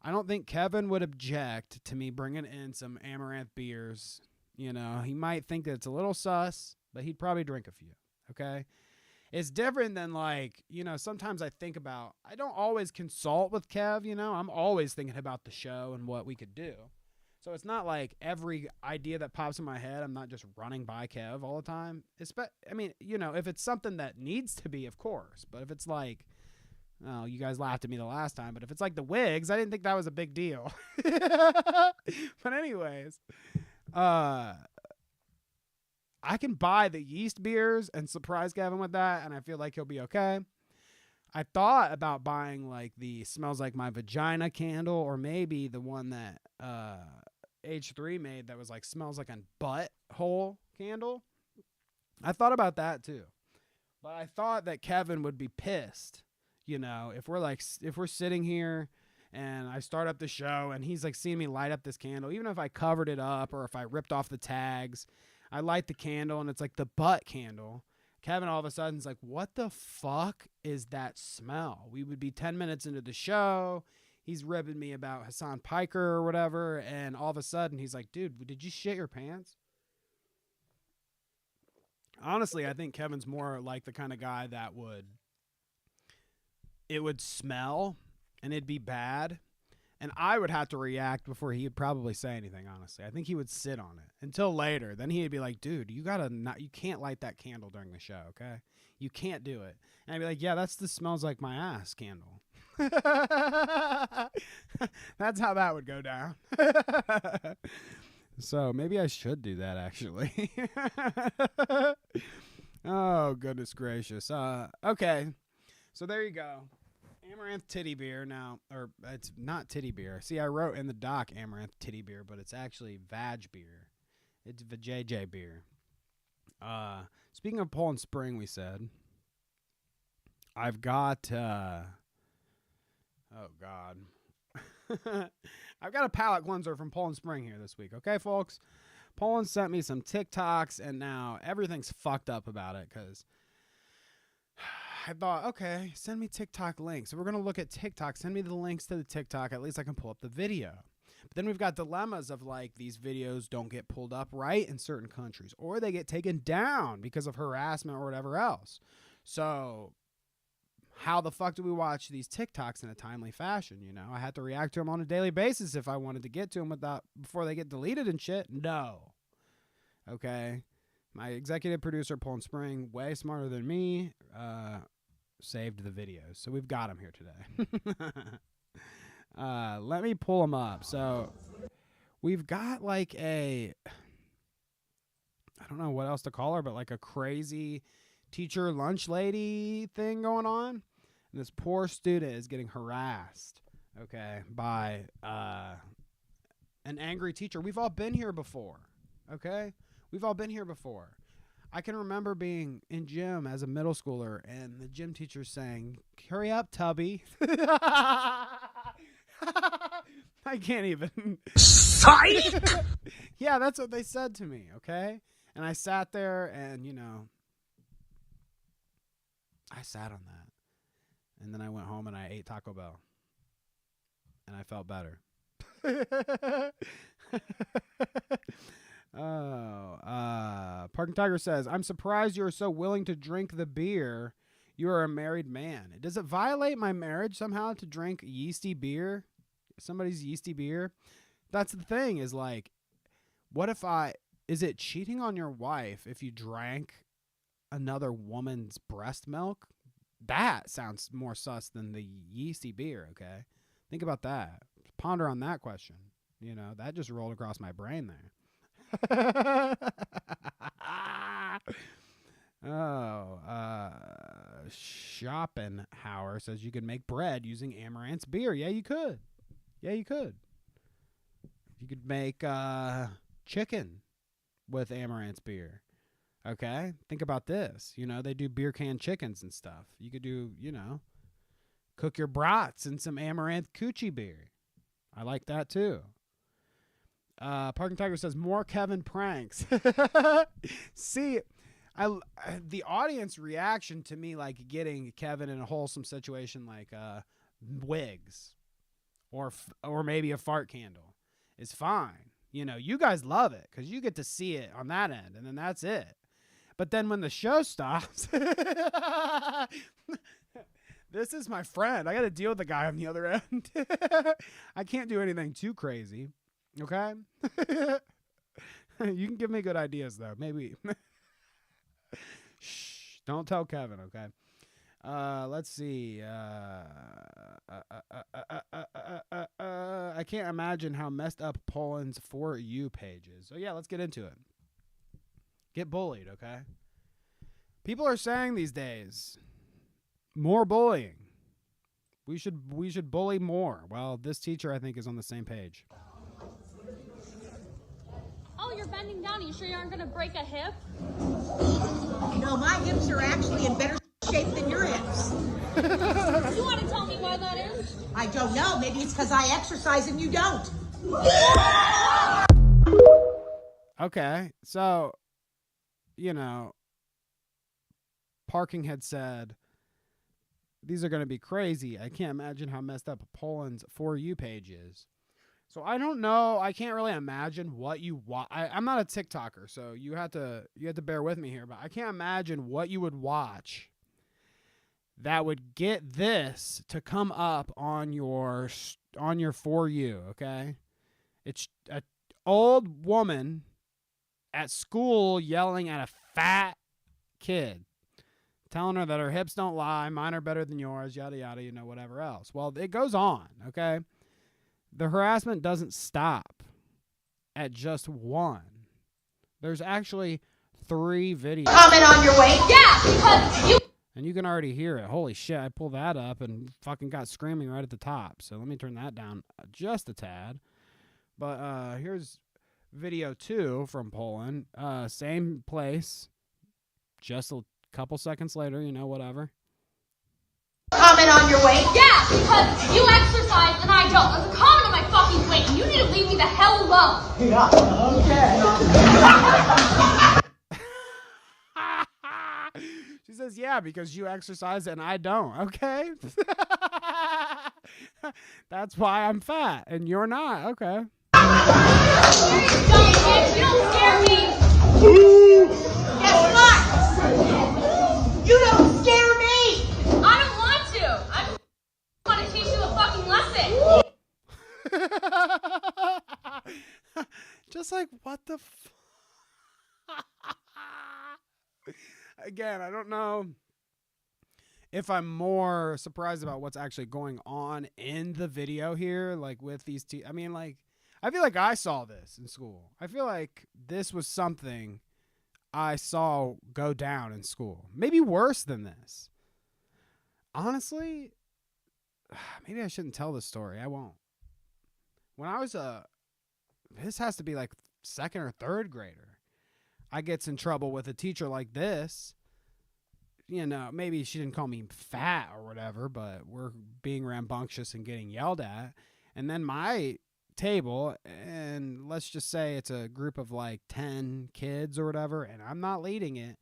I don't think Kevin would object to me bringing in some Amouranth beers. You know, he might think that it's a little sus, but he'd probably drink a few, okay? It's different than like, you know, sometimes I don't always consult with Kev, you know? I'm always thinking about the show and what we could do. So it's not like every idea that pops in my head, I'm not just running by Kev all the time. I mean, you know, if it's something that needs to be, of course. But if it's like, oh, you guys laughed at me the last time. But if it's like the wigs, I didn't think that was a big deal. But anyways, I can buy the yeast beers and surprise Kevin with that, and I feel like he'll be okay. I thought about buying like the Smells Like My Vagina candle, or maybe the one that H3 made that was like Smells Like a Butthole candle. I thought about that too. But I thought that Kevin would be pissed, you know, if we're sitting here and I start up the show and he's like seeing me light up this candle, even if I covered it up or if I ripped off the tags, I light the candle and it's like the butt candle. Kevin all of a sudden is like, what the fuck is that smell? We would be 10 minutes into the show. He's ribbing me about Hassan Piker or whatever. And all of a sudden he's like, dude, did you shit your pants? Honestly, I think Kevin's more like the kind of guy that it would smell and it'd be bad. And I would have to react before he would probably say anything, honestly. I think he would sit on it until later. Then he'd be like, dude, you can't light that candle during the show, okay? You can't do it. And I'd be like, yeah, that's the Smells Like My Ass candle. That's how that would go down. So maybe I should do that, actually. Oh, goodness gracious. Okay. So there you go. Amouranth titty beer now, or it's not titty beer. See, I wrote in the doc Amouranth titty beer, but it's actually Vag beer. It's VJJ beer. Speaking of Poland Spring, we said, I've got, oh God. I've got a palate cleanser from Poland Spring here this week. Okay, folks? Poland sent me some TikToks, and now everything's fucked up about it because I thought, okay, send me TikTok links. So we're going to look at TikTok. Send me the links to the TikTok. At least I can pull up the video. But then we've got dilemmas of like these videos don't get pulled up right in certain countries, or they get taken down because of harassment or whatever else. So how the fuck do we watch these TikToks in a timely fashion? You know, I had to react to them on a daily basis if I wanted to get to them before they get deleted and shit. No. Okay. My executive producer, Poland Spring, way smarter than me, saved the videos. So we've got them here today. Let me pull them up. So we've got like I don't know what else to call her, but like a crazy teacher lunch lady thing going on. And this poor student is getting harassed, okay, by an angry teacher. We've all been here before, okay? We've all been here before. I can remember being in gym as a middle schooler and the gym teacher saying, hurry up, Tubby. I can't even. Psych! Yeah, that's what they said to me, okay? And I sat there and, you know, I sat on that. And then I went home and I ate Taco Bell. And I felt better. Parking Tiger says, I'm surprised you're so willing to drink the beer. You are a married man. Does it violate my marriage somehow to drink yeasty beer? Somebody's yeasty beer? That's the thing is like, is it cheating on your wife if you drank another woman's breast milk? That sounds more sus than the yeasty beer, okay? Think about that. Ponder on that question. You know, that just rolled across my brain there. Schopenhauer says you could make bread using Amaranth's beer. Yeah, you could. Yeah, you could. You could make chicken with Amaranth's beer. Okay? Think about this. You know, they do beer can chickens and stuff. You could do, you know, cook your brats in some Amaranth coochie beer. I like that too. Parking Tiger says more Kevin pranks. See, the audience reaction to me like getting Kevin in a wholesome situation like wigs or maybe a fart candle is fine. You know, you guys love it because you get to see it on that end, and then that's it. But then when the show stops, this is my friend. I got to deal with the guy on the other end. I can't do anything too crazy. Okay? You can give me good ideas, though. Maybe. Shh. Don't tell Kevin, okay? Let's see. I can't imagine how messed up Poland's For You page is. So, yeah, let's get into it. Get bullied, okay? People are saying these days, more bullying. We should bully more. Well, this teacher, I think, is on the same page. Oh, you're bending down. Are you sure you aren't going to break a hip? No, my hips are actually in better shape than your hips. You want to tell me why that is? I don't know. Maybe it's because I exercise and you don't. Okay, so, you know, Parking had said, these are going to be crazy. I can't imagine how messed up Poland's For You page is. So I don't know. I can't really imagine what you watch. I'm not a TikToker, so you have to bear with me here. But I can't imagine what you would watch that would get this to come up on your For You. Okay, it's an old woman at school yelling at a fat kid, telling her that her hips don't lie, mine are better than yours, yada yada, you know, whatever else. Well, it goes on. Okay. The harassment doesn't stop at just one. There's actually 3 videos. Comment on your weight? Yeah, because you... And you can already hear it. Holy shit, I pulled that up and fucking got screaming right at the top. So let me turn that down just a tad. But here's video 2 from Poland. Same place. Just a couple seconds later, you know, whatever. Comment on your weight? Yeah, because you exercise and I don't. That's a comment on my fucking weight, and you need to leave me the hell alone. Yeah, Okay. She says, yeah, because you exercise and I don't. Okay. That's why I'm fat and you're not. Okay. You don't scare me. Guess what? You don't scare me. I don't want to. I want to teach you a fucking lesson. Just like, what the Again, I don't know if I'm more surprised about what's actually going on in the video here, like with these I mean, like, I feel like I saw this in school. I feel like this was something I saw go down in school. Maybe worse than this. Honestly, maybe I shouldn't tell this story. I won't. When I was this has to be like 2nd or 3rd grader. I gets in trouble with a teacher like this. You know, maybe she didn't call me fat or whatever, but we're being rambunctious and getting yelled at. And then my table, and let's just say it's a group of like 10 kids or whatever, and I'm not leading it,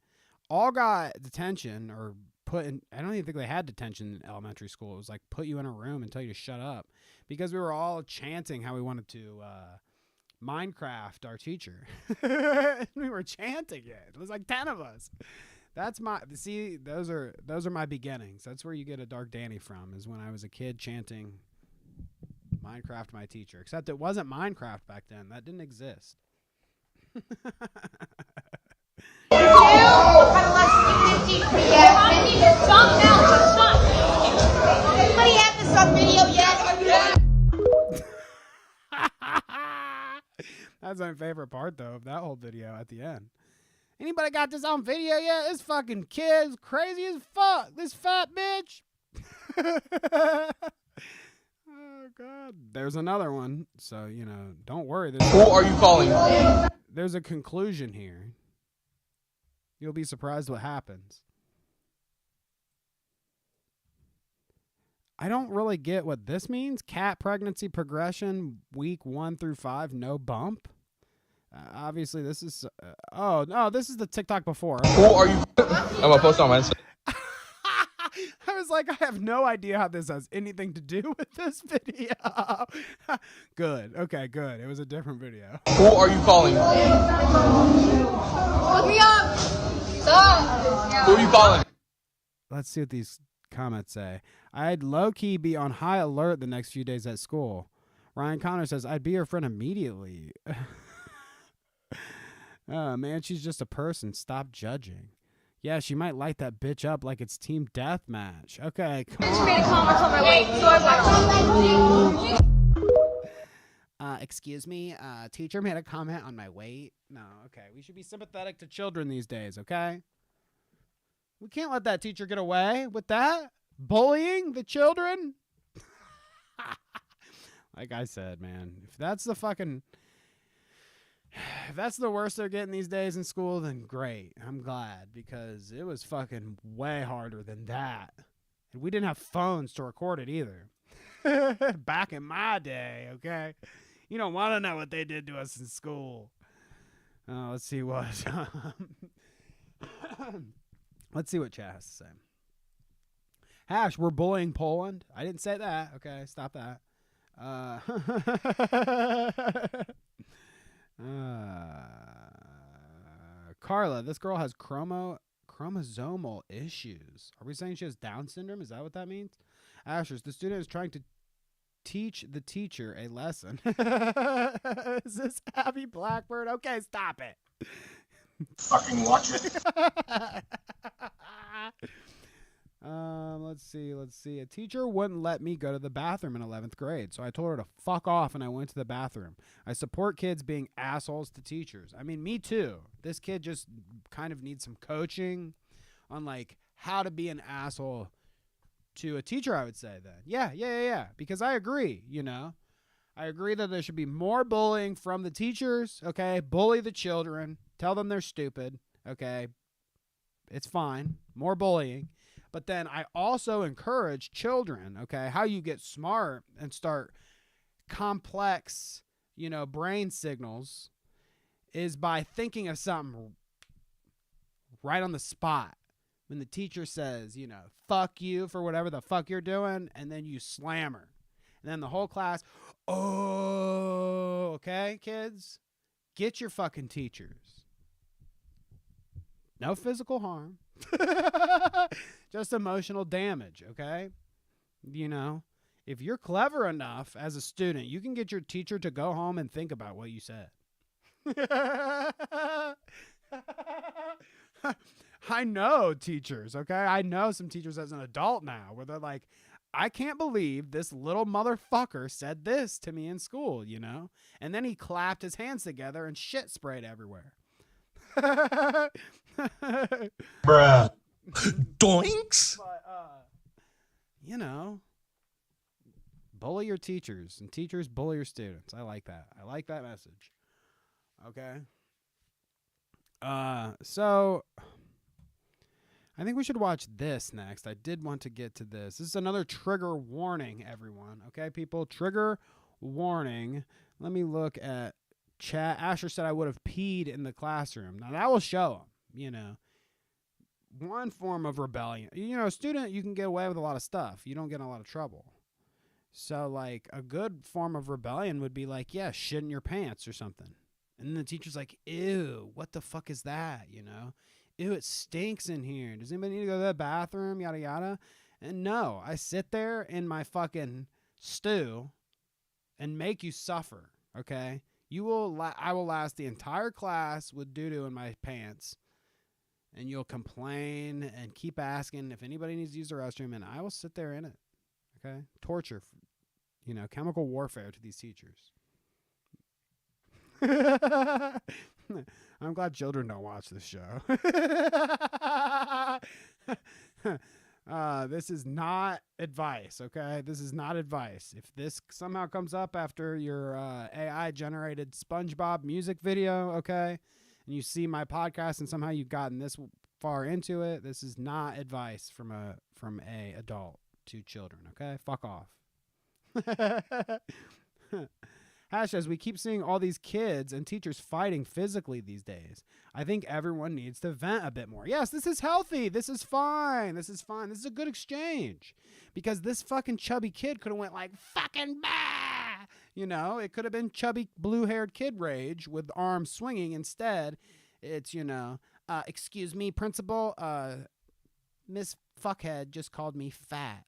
all got detention or put in. I don't even think they had detention in elementary school. It was like put you in a room and tell you to shut up because we were all chanting how we wanted to Minecraft our teacher. We were chanting it. It was like 10 of us. Those are my beginnings. That's where you get a Dark Danny from, is when I was a kid chanting Minecraft my teacher. Except it wasn't Minecraft back then. That didn't exist. Anybody have this on video yet? That's my favorite part, though, of that whole video at the end. Anybody got this on video yet? This fucking kid's crazy as fuck. This fat bitch. Oh, God. There's another one. So, don't worry. Who are you calling? There's a conclusion here. You'll be surprised what happens. I don't really get what this means. Cat pregnancy progression, week 1 through 5, no bump. Obviously, this is... oh, no, this is the TikTok before. Who are you? I'm going to post on my Instagram. I was like, I have no idea how this has anything to do with this video. Good. Okay, good. It was a different video. Who are you calling? Look me up. Stop. Who are you calling? Let's see what these comments say. I'd low-key be on high alert the next few days at school. Ryan Connor says, I'd be your friend immediately. Oh, man, she's just a person. Stop judging. Yeah, she might light that bitch up like it's team deathmatch. Okay, come on. Made a comment on my weight, so I was Excuse me, teacher made a comment on my weight. No, okay. We should be sympathetic to children these days, okay? We can't let that teacher get away with that. Bullying the children. Like I said, man, if that's the worst they're getting these days in school, then great. I'm glad, because it was fucking way harder than that. And we didn't have phones to record it either. Back in my day, okay? You don't want to know what they did to us in school. Let's see what... let's see what chat has to say. Hash, we're bullying Poland. I didn't say that. Okay, stop that. Carla, this girl has chromosomal issues. Are we saying she has Down syndrome? Is that what that means? Ashers, the student is trying to teach the teacher a lesson. Is this Abby Blackbird? Okay, stop it. Fucking watch it. Let's see. A teacher wouldn't let me go to the bathroom in 11th grade, so I told her to fuck off, and I went to the bathroom. I support kids being assholes to teachers. I mean, me too. This kid just kind of needs some coaching on, like, how to be an asshole to a teacher, I would say then. Yeah. Because I agree, I agree that there should be more bullying from the teachers, okay? Bully the children. Tell them they're stupid, okay? It's fine. More bullying. But then I also encourage children, okay, how you get smart and start complex, brain signals is by thinking of something right on the spot. When the teacher says, fuck you for whatever the fuck you're doing, and then you slam her. And then the whole class, oh, okay, kids? Get your fucking teachers. No physical harm. Just emotional damage, okay? If you're clever enough as a student, you can get your teacher to go home and think about what you said. I know teachers, okay? I know some teachers as an adult now where they're like, I can't believe this little motherfucker said this to me in school, And then he clapped his hands together and shit sprayed everywhere. Bruh. Doinks. But, bully your teachers, and teachers bully your students. I like that. I like that message. Okay. So I think we should watch this next. I did want to get to this. This is another trigger warning, everyone. Okay, people? Trigger warning. Let me look at chat. Asher said I would have peed in the classroom. Now, that will show him, one form of rebellion. Student, you can get away with a lot of stuff. You don't get in a lot of trouble. So, like, a good form of rebellion would be like, yeah, shit in your pants or something. And then the teacher's like, ew, what the fuck is that, Ew, it stinks in here. Does anybody need to go to the bathroom, yada, yada? And no, I sit there in my fucking stew and make you suffer, okay? I will last the entire class with doo-doo in my pants. And you'll complain and keep asking if anybody needs to use the restroom, and I will sit there in it. Okay? Torture, chemical warfare to these teachers. I'm glad children don't watch this show. This is not advice, okay? This is not advice. If this somehow comes up after your AI-generated SpongeBob music video, okay, and you see my podcast and somehow you've gotten this far into it, this is not advice from a adult to children, okay? Fuck off. Hash says, we keep seeing all these kids and teachers fighting physically these days. I think everyone needs to vent a bit more. Yes, this is healthy. This is fine. This is fine. This is a good exchange. Because this fucking chubby kid could have went like, fucking bah! You know, it could have been chubby blue-haired kid rage with arms swinging. Instead, it's, you know, excuse me, principal, Miss Fuckhead just called me fat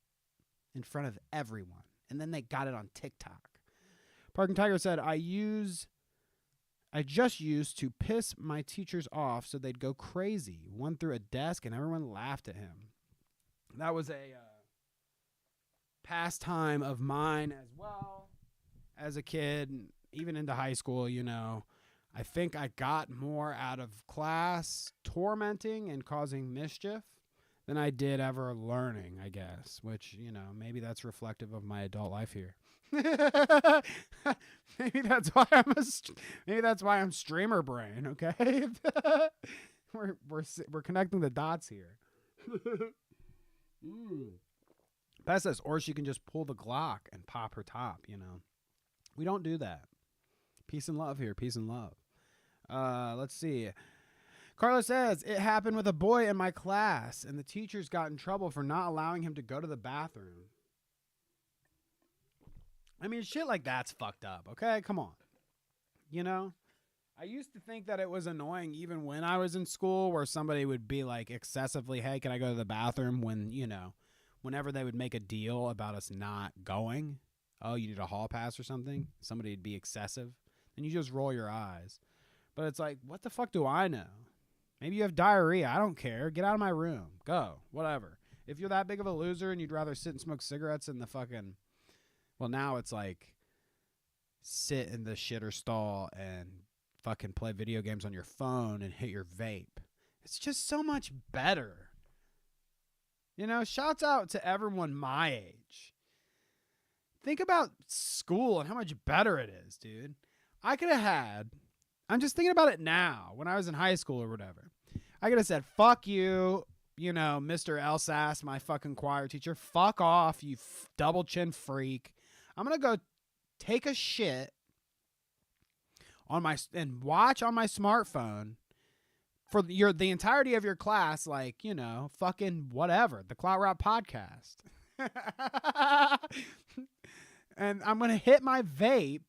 in front of everyone. And then they got it on TikTok. Parking Tiger said, I just used to piss my teachers off so they'd go crazy. One threw a desk and everyone laughed at him. That was a pastime of mine as well as a kid, even into high school, you know. I think I got more out of class tormenting and causing mischief than I did ever learning, I guess, which, you know, maybe that's reflective of my adult life here. maybe that's why I'm streamer brain, okay? we're connecting the dots here. Pat says, or she can just pull the Glock and pop her top, you know. We don't do that. Peace and love here, peace and love. Let's see. Carla says, it happened with a boy in my class, and the teachers got in trouble for not allowing him to go to the bathroom. I mean, shit like that's fucked up, okay? Come on. You know? I used to think that it was annoying even when I was in school where somebody would be like excessively, hey, can I go to the bathroom? When, you know, whenever they would make a deal about us not going. Oh, you need a hall pass or something? Somebody would be excessive. Then you just roll your eyes. But it's like, what the fuck do I know? Maybe you have diarrhea. I don't care. Get out of my room. Go. Whatever. If you're that big of a loser and you'd rather sit and smoke cigarettes in the fucking... Well, now it's like sit in the shitter stall and fucking play video games on your phone and hit your vape. It's just so much better. You know, shouts out to everyone my age. Think about school and how much better it is, dude. I could have had... I'm just thinking about it now, when I was in high school or whatever. I could have said, fuck you, you know, Mr. Elsass, my fucking choir teacher. Fuck off, you double chin freak. I'm going to go take a shit on and watch on my smartphone for the entirety of your class, like, you know, fucking whatever, the Clout podcast. And I'm going to hit my vape.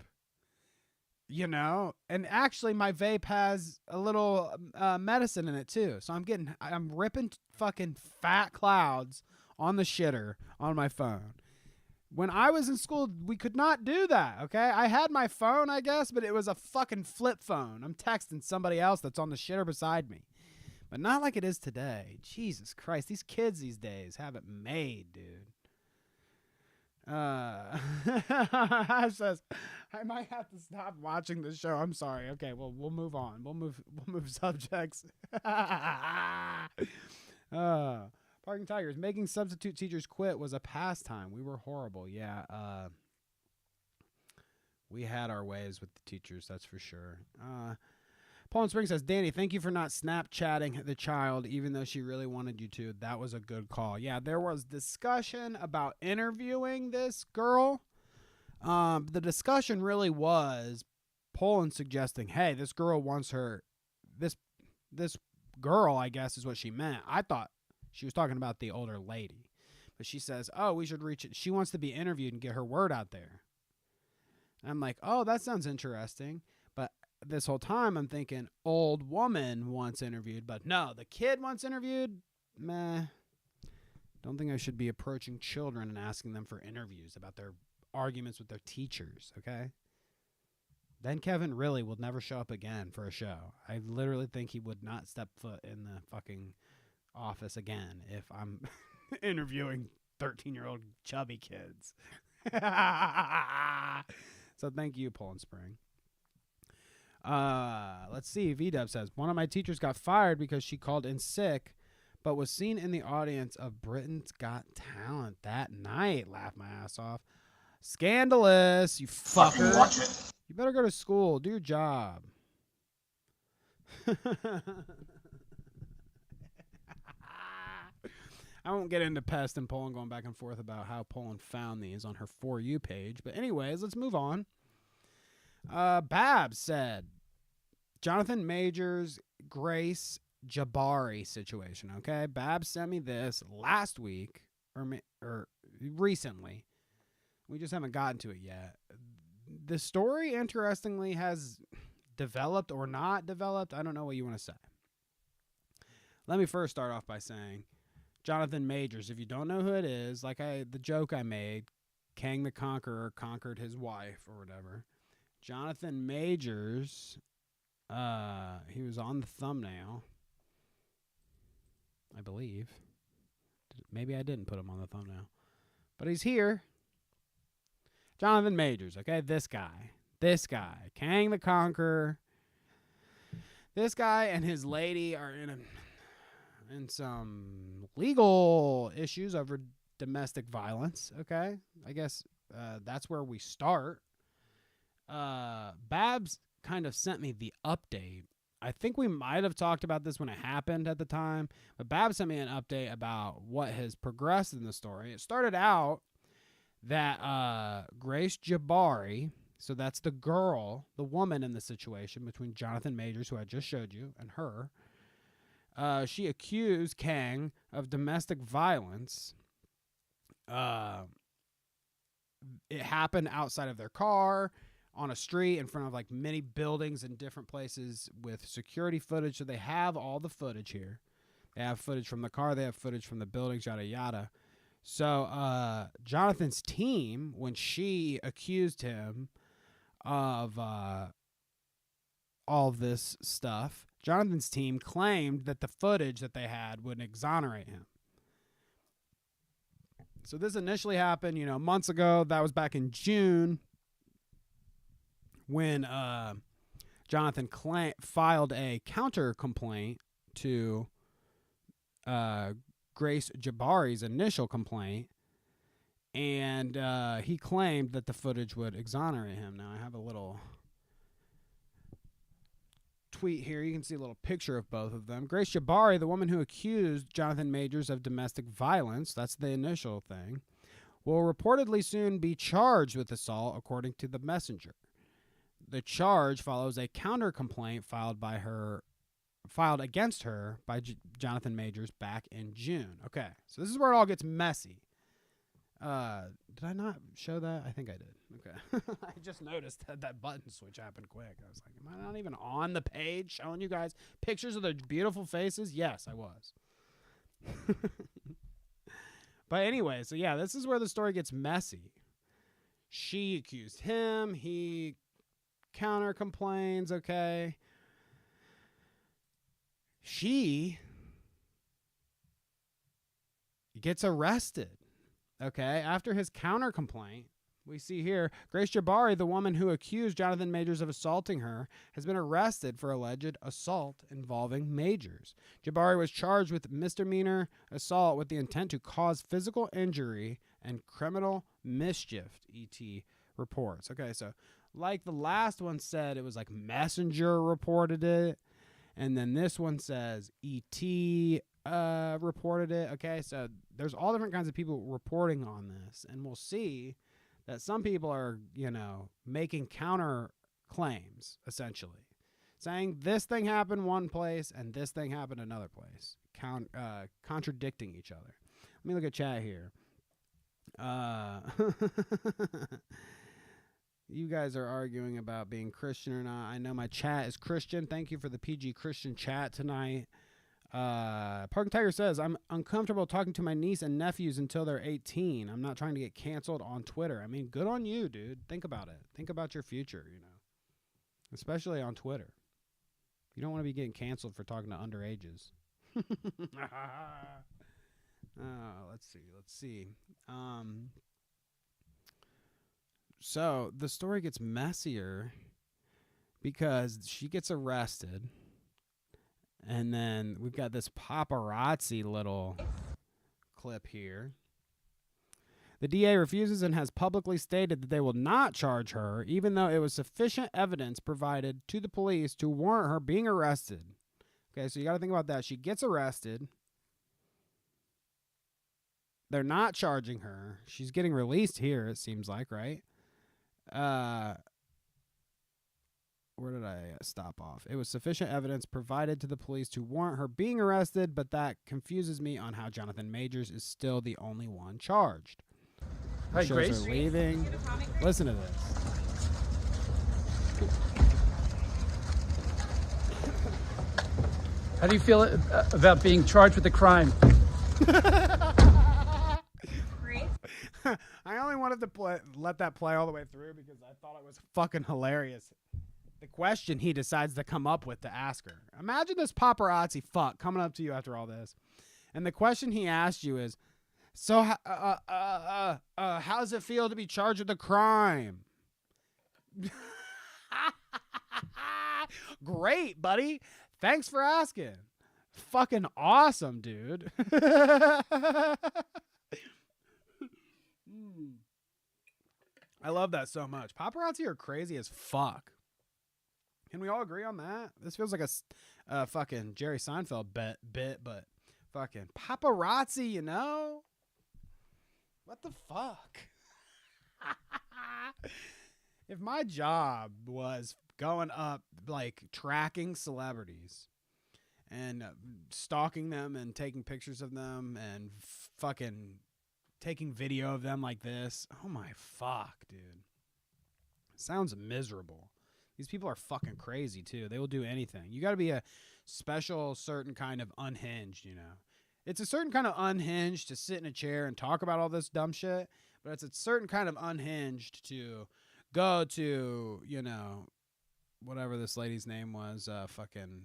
You know, and actually my vape has a little medicine in it too. So I'm ripping fucking fat clouds on the shitter on my phone. When I was in school, we could not do that, okay? I had my phone, I guess, but it was a fucking flip phone. I'm texting somebody else that's on the shitter beside me. But not like it is today. Jesus Christ, these kids these days have it made, dude. Says, I might have to stop watching the show. I'm sorry. Okay, well, we'll move on. We'll move subjects. Parking Tigers. Making substitute teachers quit was a pastime. We were horrible. Yeah. We had our ways with the teachers, that's for sure. Paul in Spring says, Danny, thank you for not Snapchatting the child, even though she really wanted you to. That was a good call. Yeah, there was discussion about interviewing this girl. The discussion really was Poland suggesting, hey, this girl wants her, this girl, I guess is what she meant. I thought she was talking about the older lady. But she says, oh, we should reach it. She wants to be interviewed and get her word out there. And I'm like, oh, that sounds interesting. But this whole time I'm thinking old woman wants interviewed, but no, the kid wants interviewed. Meh. Don't think I should be approaching children and asking them for interviews about their arguments with their teachers, okay? Then Kevin really will never show up again for a show. I literally think he would not step foot in the fucking office again if I'm interviewing 13-year-old chubby kids. So thank you, Paul and Spring. Let's see. VDub says, one of my teachers got fired because she called in sick, but was seen in the audience of Britain's Got Talent that night. Laugh my ass off. Scandalous, you fucker. Watch it. You better go to school. Do your job. I won't get into Pest and Poland going back and forth about how Poland found these on her For You page. But anyways, let's move on. Babs said, Jonathan Majors, Grace Jabbari situation, okay? Babs sent me this last week, or recently. We just haven't gotten to it yet. The story, interestingly, has developed or not developed. I don't know what you want to say. Let me first start off by saying, Jonathan Majors, if you don't know who it is, like the joke I made, Kang the Conqueror conquered his wife or whatever. Jonathan Majors, he was on the thumbnail, I believe. Maybe I didn't put him on the thumbnail. But he's here. Jonathan Majors, okay? This guy, Kang the Conqueror. This guy and his lady are in some legal issues over domestic violence, okay? I guess that's where we start. Babs kind of sent me the update. I think we might have talked about this when it happened at the time, but Babs sent me an update about what has progressed in the story. It started out that Grace Jabbari, so that's the girl, the woman in the situation between Jonathan Majors, who I just showed you, and her, she accused Kang of domestic violence. It happened outside of their car, on a street, in front of like many buildings in different places with security footage. So they have all the footage here. They have footage from the car. They have footage from the buildings, yada, yada. So Jonathan's team, when she accused him of all this stuff, Jonathan's team claimed that the footage that they had would exonerate him. So this initially happened, months ago. That was back in June when Jonathan filed a counter complaint to Grace Jabbari's initial complaint, and he claimed that the footage would exonerate him. Now, I have a little tweet here. You can see a little picture of both of them. Grace Jabbari, the woman who accused Jonathan Majors of domestic violence, that's the initial thing, will reportedly soon be charged with assault, according to the Messenger. The charge follows a counter complaint filed against her by Jonathan Majors back in June. Okay, so this is where it all gets messy. Did I not show that? I think I did. Okay. I just noticed that button switch happened quick. I was like, am I not even on the page showing you guys pictures of their beautiful faces? Yes, I was. But anyway, so yeah, this is where the story gets messy. She accused him. He counter complains, okay? She gets arrested, okay? After his counter complaint, we see here, Grace Jabbari, the woman who accused Jonathan Majors of assaulting her, has been arrested for alleged assault involving Majors. Jabbari was charged with misdemeanor assault with the intent to cause physical injury and criminal mischief, ET reports. Okay, so like the last one said, it was like Messenger reported it. And then this one says ET reported it. Okay, so there's all different kinds of people reporting on this. And we'll see that some people are, making counter claims, essentially. Saying this thing happened one place and this thing happened another place. Contradicting each other. Let me look at chat here. You guys are arguing about being Christian or not. I know my chat is Christian. Thank you for the PG Christian chat tonight. Parking Tiger says, I'm uncomfortable talking to my niece and nephews until they're 18. I'm not trying to get canceled on Twitter. I mean, good on you, dude. Think about it. Think about your future, especially on Twitter. You don't want to be getting canceled for talking to underages. Let's see. So the story gets messier because she gets arrested, and then we've got this paparazzi little clip here. The DA refuses and has publicly stated that they will not charge her, even though it was sufficient evidence provided to the police to warrant her being arrested. Okay, so you got to think about that. She gets arrested. They're not charging her. She's getting released here, it seems like, right? Where did I stop off? It was sufficient evidence provided to the police to warrant her being arrested, but that confuses me on how Jonathan Majors is still the only one charged. Hi, Shows Grace. her leaving. Listen to this. How do you feel about being charged with a crime? I only wanted to let that play all the way through because I thought it was fucking hilarious. The question he decides to come up with to ask her. Imagine this paparazzi fuck coming up to you after all this. And the question he asked you is, so how does it feel to be charged with a crime? Great, buddy. Thanks for asking. Fucking awesome, dude. I love that so much. Paparazzi are crazy as fuck. Can we all agree on that? This feels like a fucking Jerry Seinfeld bit, but fucking paparazzi, you know? What the fuck? If my job was going up, like, tracking celebrities and stalking them and taking pictures of them and fucking taking video of them like this, oh my fuck, dude. Sounds miserable. These people are fucking crazy, too. They will do anything. You got to be a special, certain kind of unhinged, you know? It's a certain kind of unhinged to sit in a chair and talk about all this dumb shit, but it's a certain kind of unhinged to go to, you know, whatever this lady's name was, fucking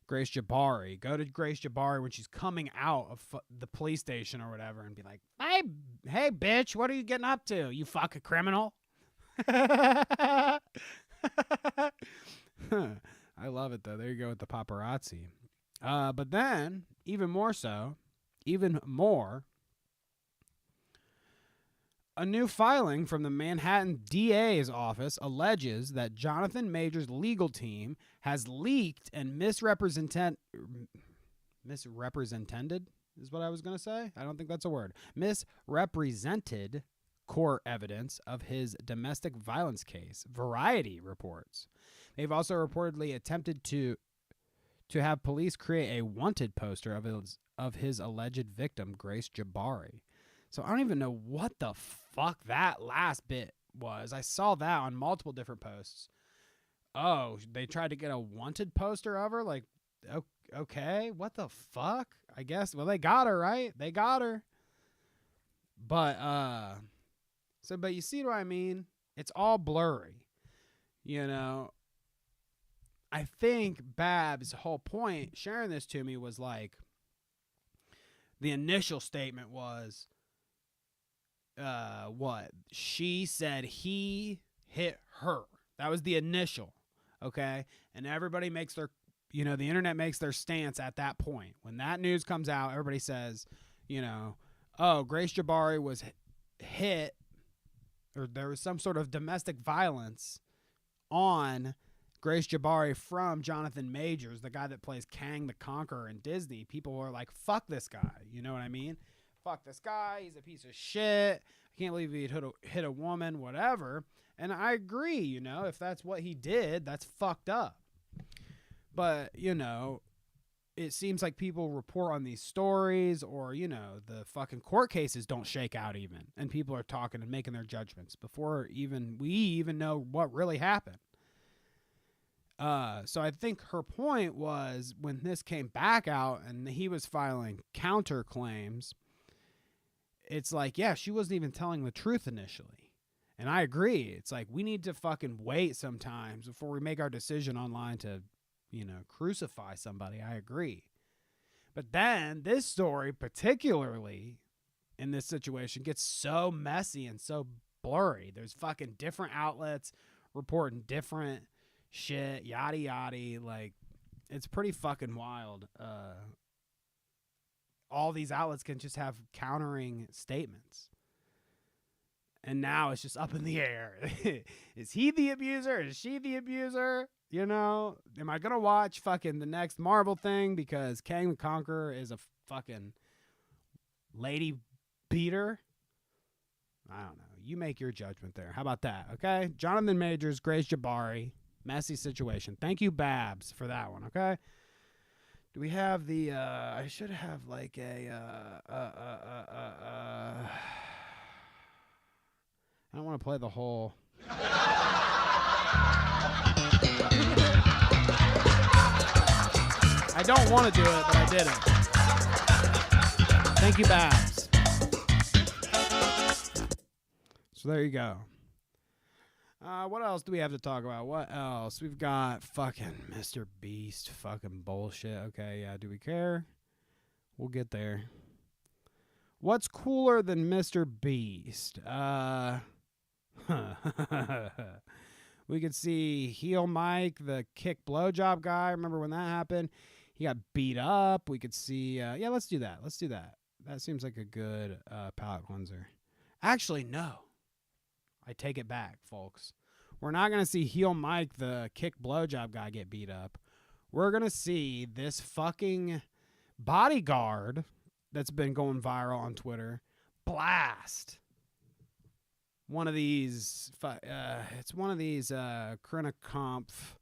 Grace Jabbari. Go to Grace Jabbari when she's coming out of the police station or whatever and be like, hey, bitch, what are you getting up to, you fucking criminal? I love it, though. There you go with the paparazzi. But then, even more, a new filing from the Manhattan DA's office alleges that Jonathan Majors' legal team has leaked and misrepresented is what I was going to say. I don't think that's a word. Misrepresented court evidence of his domestic violence case, Variety reports. They've also reportedly attempted to have police create a wanted poster of his alleged victim, Grace Jabbari. So I don't even know what the fuck that last bit was. I saw that on multiple different posts. Oh, they tried to get a wanted poster of her? Like, okay, what the fuck? I guess, well, they got her, right? They got her. But, but you see what I mean? It's all blurry. You know, I think Bab's whole point sharing this to me was like, the initial statement was, what? She said he hit her. That was the initial, okay? And everybody makes their, you know, the internet makes their stance at that point. When that news comes out, everybody says, you know, oh, Grace Jabbari was hit, or there was some sort of domestic violence on Grace Jabbari from Jonathan Majors, the guy that plays Kang the Conqueror in Disney. People were like, fuck this guy. You know what I mean? Fuck this guy. He's a piece of shit. I can't believe he'd hit a woman, whatever. And I agree, you know, if that's what he did, that's fucked up. But, you know, it seems like people report on these stories or, you know, the fucking court cases don't shake out even. And people are talking and making their judgments before we even know what really happened. So I think her point was when this came back out and he was filing counterclaims, it's like, yeah, she wasn't even telling the truth initially. And I agree. It's like we need to fucking wait sometimes before we make our decision online to, you know, crucify somebody. I agree. But then this story, particularly in this situation, gets so messy and so blurry. There's fucking different outlets reporting different shit, yada yada. Like, it's pretty fucking wild. All these outlets can just have countering statements. And now it's just up in the air. Is he the abuser? Is she the abuser? You know, am I going to watch fucking the next Marvel thing because Kang the Conqueror is a fucking lady beater? I don't know. You make your judgment there. How about that? Okay. Jonathan Majors, Grace Jabbari, messy situation. Thank you, Babs, for that one. Okay. Do we have the, I should have like a, I don't want to play the whole. I don't want to do it, but I did it. Thank you, Babs. So there you go. What else do we have to talk about? What else? We've got fucking Mr. Beast fucking bullshit. Okay, yeah, do we care? We'll get there. What's cooler than Mr. Beast? We could see Heel Mike, the kick blowjob guy. Remember when that happened? He got beat up. We could see... yeah, let's do that. Let's do that. That seems like a good palate cleanser. Actually, no. I take it back, folks. We're not going to see Heel Mike, the kick blowjob guy, get beat up. We're going to see this fucking bodyguard that's been going viral on Twitter blast one of these. It's one of these Karina Kampf.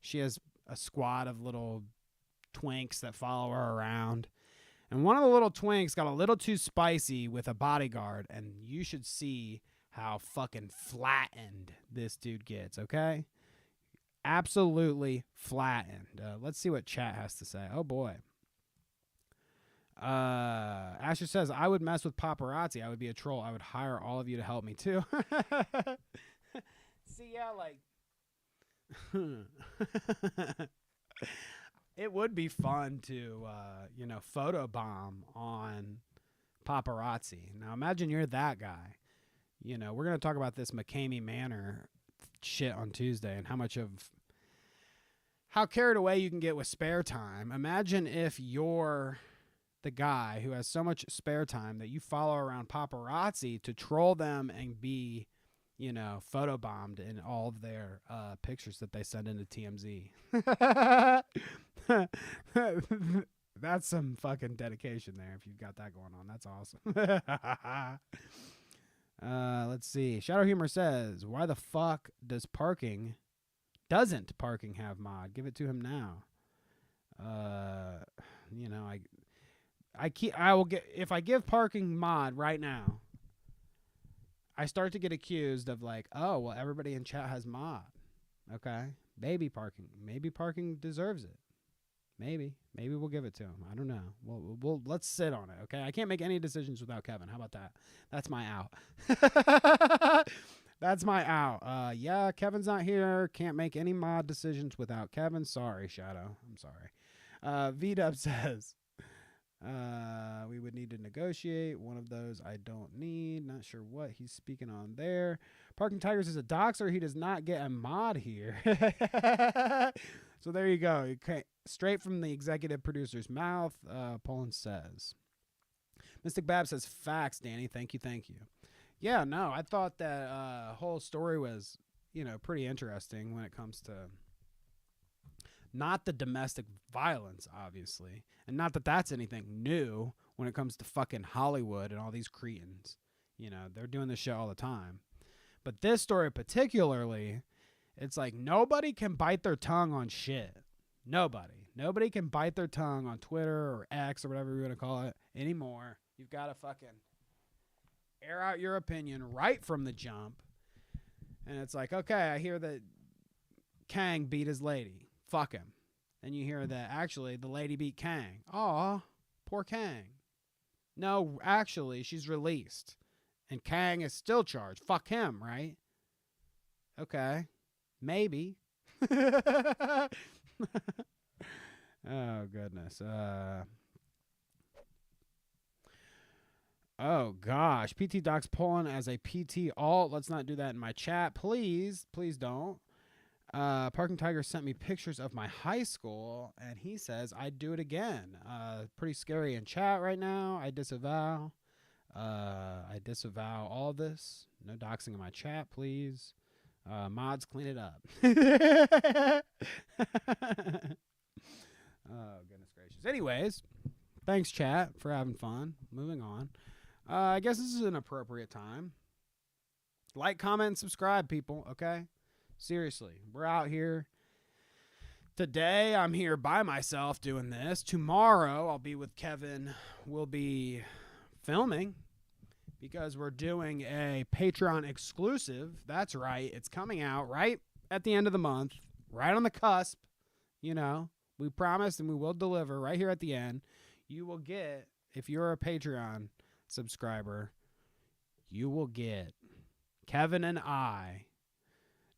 She has a squad of little twinks that follow her around. And one of the little twinks got a little too spicy with a bodyguard. And you should see how fucking flattened this dude gets, okay? Absolutely flattened. Let's see what chat has to say. Oh, boy. Asher says, I would mess with paparazzi. I would be a troll. I would hire all of you to help me, too. See, yeah, like... it would be fun to, photobomb on paparazzi. Now, imagine you're that guy. You know, we're going to talk about this McCamey Manor shit on Tuesday and how carried away you can get with spare time. Imagine if you're the guy who has so much spare time that you follow around paparazzi to troll them and be, photobombed in all of their pictures that they send into TMZ. That's some fucking dedication there if you've got that going on. That's awesome. Let's see. Shadow Humor says, why the fuck doesn't parking have mod? Give it to him now. If I give parking mod right now, I start to get accused of like, oh, well, everybody in chat has mod. Okay. Maybe parking deserves it. Maybe we'll give it to him. I don't know. We'll let's sit on it. Okay. I can't make any decisions without Kevin. How about that? That's my out. That's my out. Yeah, Kevin's not here. Can't make any mod decisions without Kevin. Sorry, Shadow. I'm sorry. VDub says, we would need to negotiate. One of those I don't need. Not sure what he's speaking on there. Parking Tigers is a doxer. He does not get a mod here. So there you go. Okay. Straight from the executive producer's mouth, Poland says. Mystic Bab says, facts, Danny. Thank you. Yeah, no, I thought that whole story was, pretty interesting when it comes to not the domestic violence, obviously. And not that that's anything new when it comes to fucking Hollywood and all these cretins. They're doing this shit all the time. But this story particularly, it's like nobody can bite their tongue on shit. Nobody can bite their tongue on Twitter or X or whatever you want to call it anymore. You've got to fucking air out your opinion right from the jump. And it's like, okay, I hear that Kang beat his lady. Fuck him. And you hear that actually the lady beat Kang. Aw, poor Kang. No, actually, she's released. And Kang is still charged. Fuck him, right? Okay. Maybe. Oh, goodness. Oh, gosh. PT Doc's pulling as a PT alt. Let's not do that in my chat. Please don't. Parking Tiger sent me pictures of my high school, and he says I'd do it again. Pretty scary in chat right now. I disavow. I disavow all this. No doxing in my chat, please. Mods, clean it up. Oh, goodness gracious. Anyways, thanks, chat, for having fun. Moving on. I guess this is an appropriate time. Like, comment, and subscribe, people, okay? Seriously, we're out here. Today, I'm here by myself doing this. Tomorrow, I'll be with Kevin. We'll be filming because we're doing a Patreon exclusive. That's right. It's coming out right at the end of the month, right on the cusp. You know, we promised and we will deliver right here at the end. You will get, if you're a Patreon subscriber, you will get Kevin and I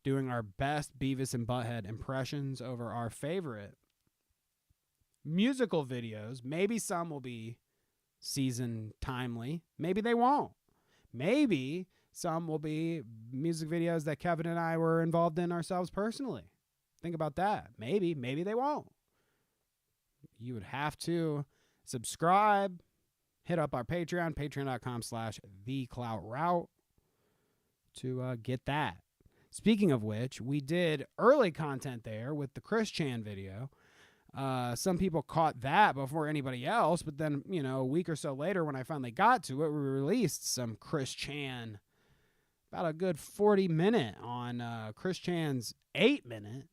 doing our best Beavis and Butthead impressions over our favorite musical videos. Maybe some will be season timely. Maybe they won't. Maybe some will be music videos that Kevin and I were involved in ourselves personally. Think about that. Maybe they won't. You would have to subscribe, hit up our Patreon, patreon.com/thecloutroute to get that. Speaking of which, we did early content there with the Chris Chan video. Some people caught that before anybody else, but then, you know, a week or so later when I finally got to it, we released some Chris Chan, about a good 40-minute on Chris Chan's 8-minute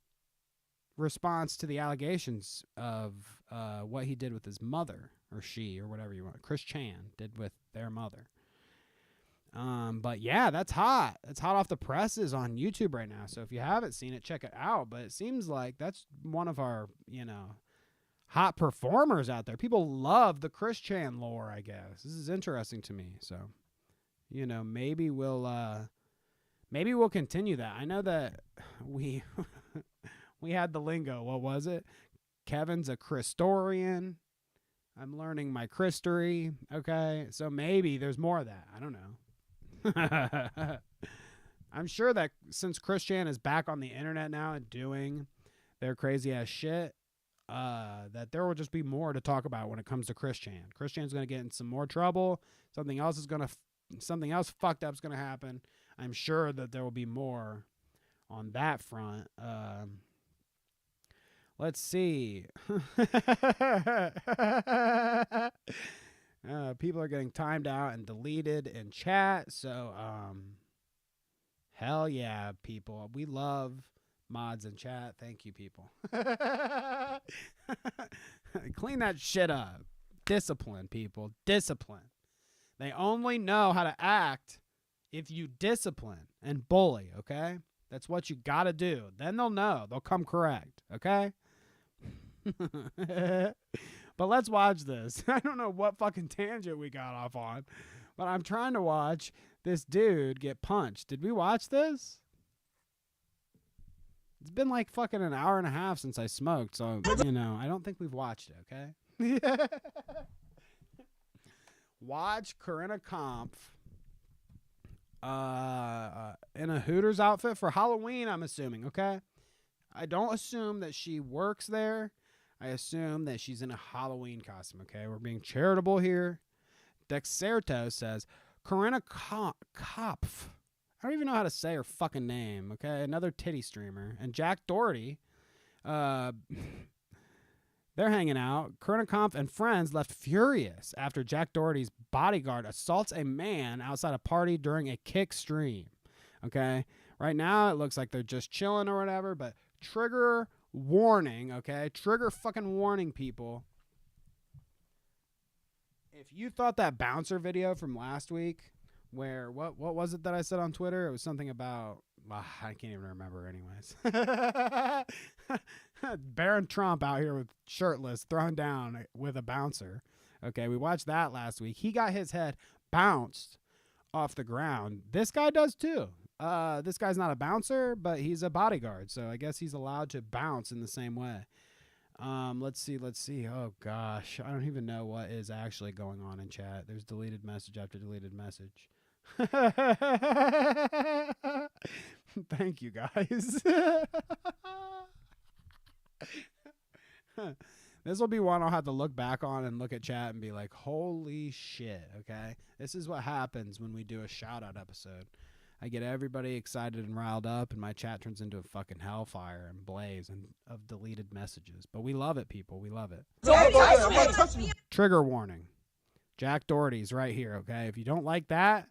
response to the allegations of what he did with his mother, or she, or whatever you want. Chris Chan did with their mother. But yeah, that's hot. It's hot off the presses on YouTube right now. So if you haven't seen it, check it out. But it seems like that's one of our, you know, hot performers out there. People love the Chris Chan lore, I guess. This is interesting to me. So, you know, maybe we'll continue that. I know that we had the lingo. What was it? Kevin's a Christorian. I'm learning my Christory. Okay. So maybe there's more of that. I don't know. I'm sure that since Chris Chan is back on the internet now and doing their crazy ass shit, that there will just be more to talk about when it comes to Chris Chan. Chris Chan's going to get in some more trouble. Something else fucked up is going to happen. I'm sure that there will be more on that front. Let's see. People are getting timed out and deleted in chat. So, hell yeah, people. We love mods in chat. Thank you, people. Clean that shit up. Discipline, people. Discipline. They only know how to act if you discipline and bully, okay? That's what you got to do. Then they'll know. They'll come correct, okay? But let's watch this. I don't know what fucking tangent we got off on, but I'm trying to watch this dude get punched. Did we watch this? It's been like fucking an hour and a half since I smoked, so, you know, I don't think we've watched it, okay? Watch Corinna Kampf in a Hooters outfit for Halloween, I'm assuming, okay? I don't assume that she works there. I assume that she's in a Halloween costume, okay? We're being charitable here. Dexerto says, Corinna Kopf. I don't even know how to say her fucking name, okay? Another titty streamer. And Jack Doherty, they're hanging out. Corinna Kopf and friends left furious after Jack Doherty's bodyguard assaults a man outside a party during a kick stream, okay? Right now, it looks like they're just chilling or whatever, but trigger warning, okay? Trigger fucking warning, people. If you thought that bouncer video from last week, where, what was it that I said on Twitter? It was something about, I can't even remember anyways. Baron Trump out here with shirtless, thrown down with a bouncer. Okay, we watched that last week. He got his head bounced off the ground. This guy does too. This guy's not a bouncer, but he's a bodyguard, so I guess he's allowed to bounce in the same way. Let's see. Oh gosh, I don't even know what is actually going on in chat. There's deleted message after deleted message. Thank you, guys. This will be one I'll have to look back on and look at chat and be like, holy shit, okay? This is what happens when we do a shout-out episode. I get everybody excited and riled up, and my chat turns into a fucking hellfire and blaze and of deleted messages. But we love it, people. We love it. Trigger warning. Jack Doherty's right here, okay? If you don't like that,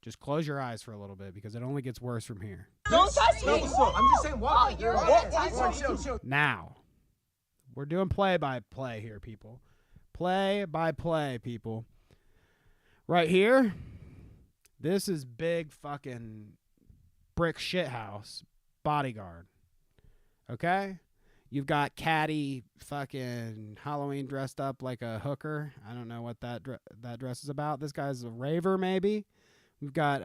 just close your eyes for a little bit because it only gets worse from here. Don't touch me. I'm just saying, what? Now, we're doing play-by-play here, people. Play-by-play, people. Right here, this is big fucking brick shithouse bodyguard. Okay? You've got Caddy fucking Halloween dressed up like a hooker. I don't know what that dress is about. This guy's a raver, maybe. We've got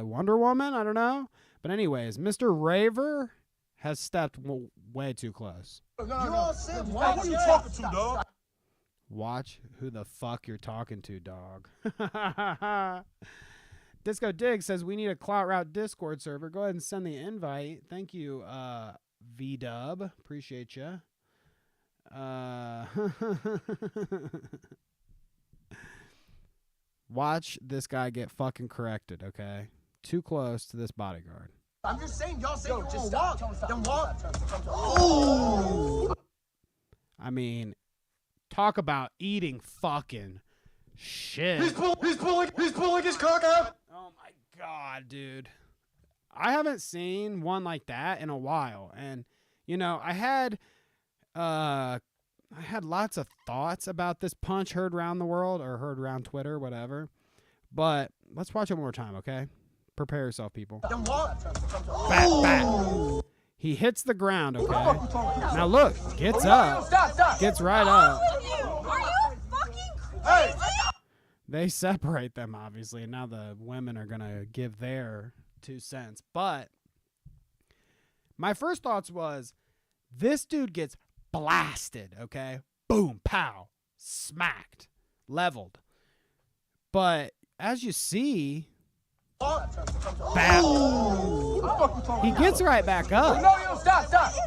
Wonder Woman. I don't know. But anyways, Mr. Raver has stepped way too close. You all said, who you talking to, dog? Watch who the fuck you're talking to, dog. Disco Dig says we need a Clout Route Discord server. Go ahead and send the invite. Thank you, V-Dub. Appreciate you. Watch this guy get fucking corrected, okay? Too close to this bodyguard. I'm just saying, y'all say you just walk. Then walk. I mean, talk about eating fucking shit. He's pulling his cock out. Oh my god, dude. I haven't seen one like that in a while. And, you know, I had lots of thoughts about this punch heard around the world or heard around Twitter, whatever. But let's watch it one more time, okay? Prepare yourself, people. Then walk. Bat. He hits the ground, okay? Now look, gets up. Gets right up. Are you fucking crazy? They separate them, obviously, and now the women are going to give their 2 cents. But my first thoughts was, this dude gets blasted, okay? Boom, pow, smacked, leveled. But as you see, he gets right back up. No, stop.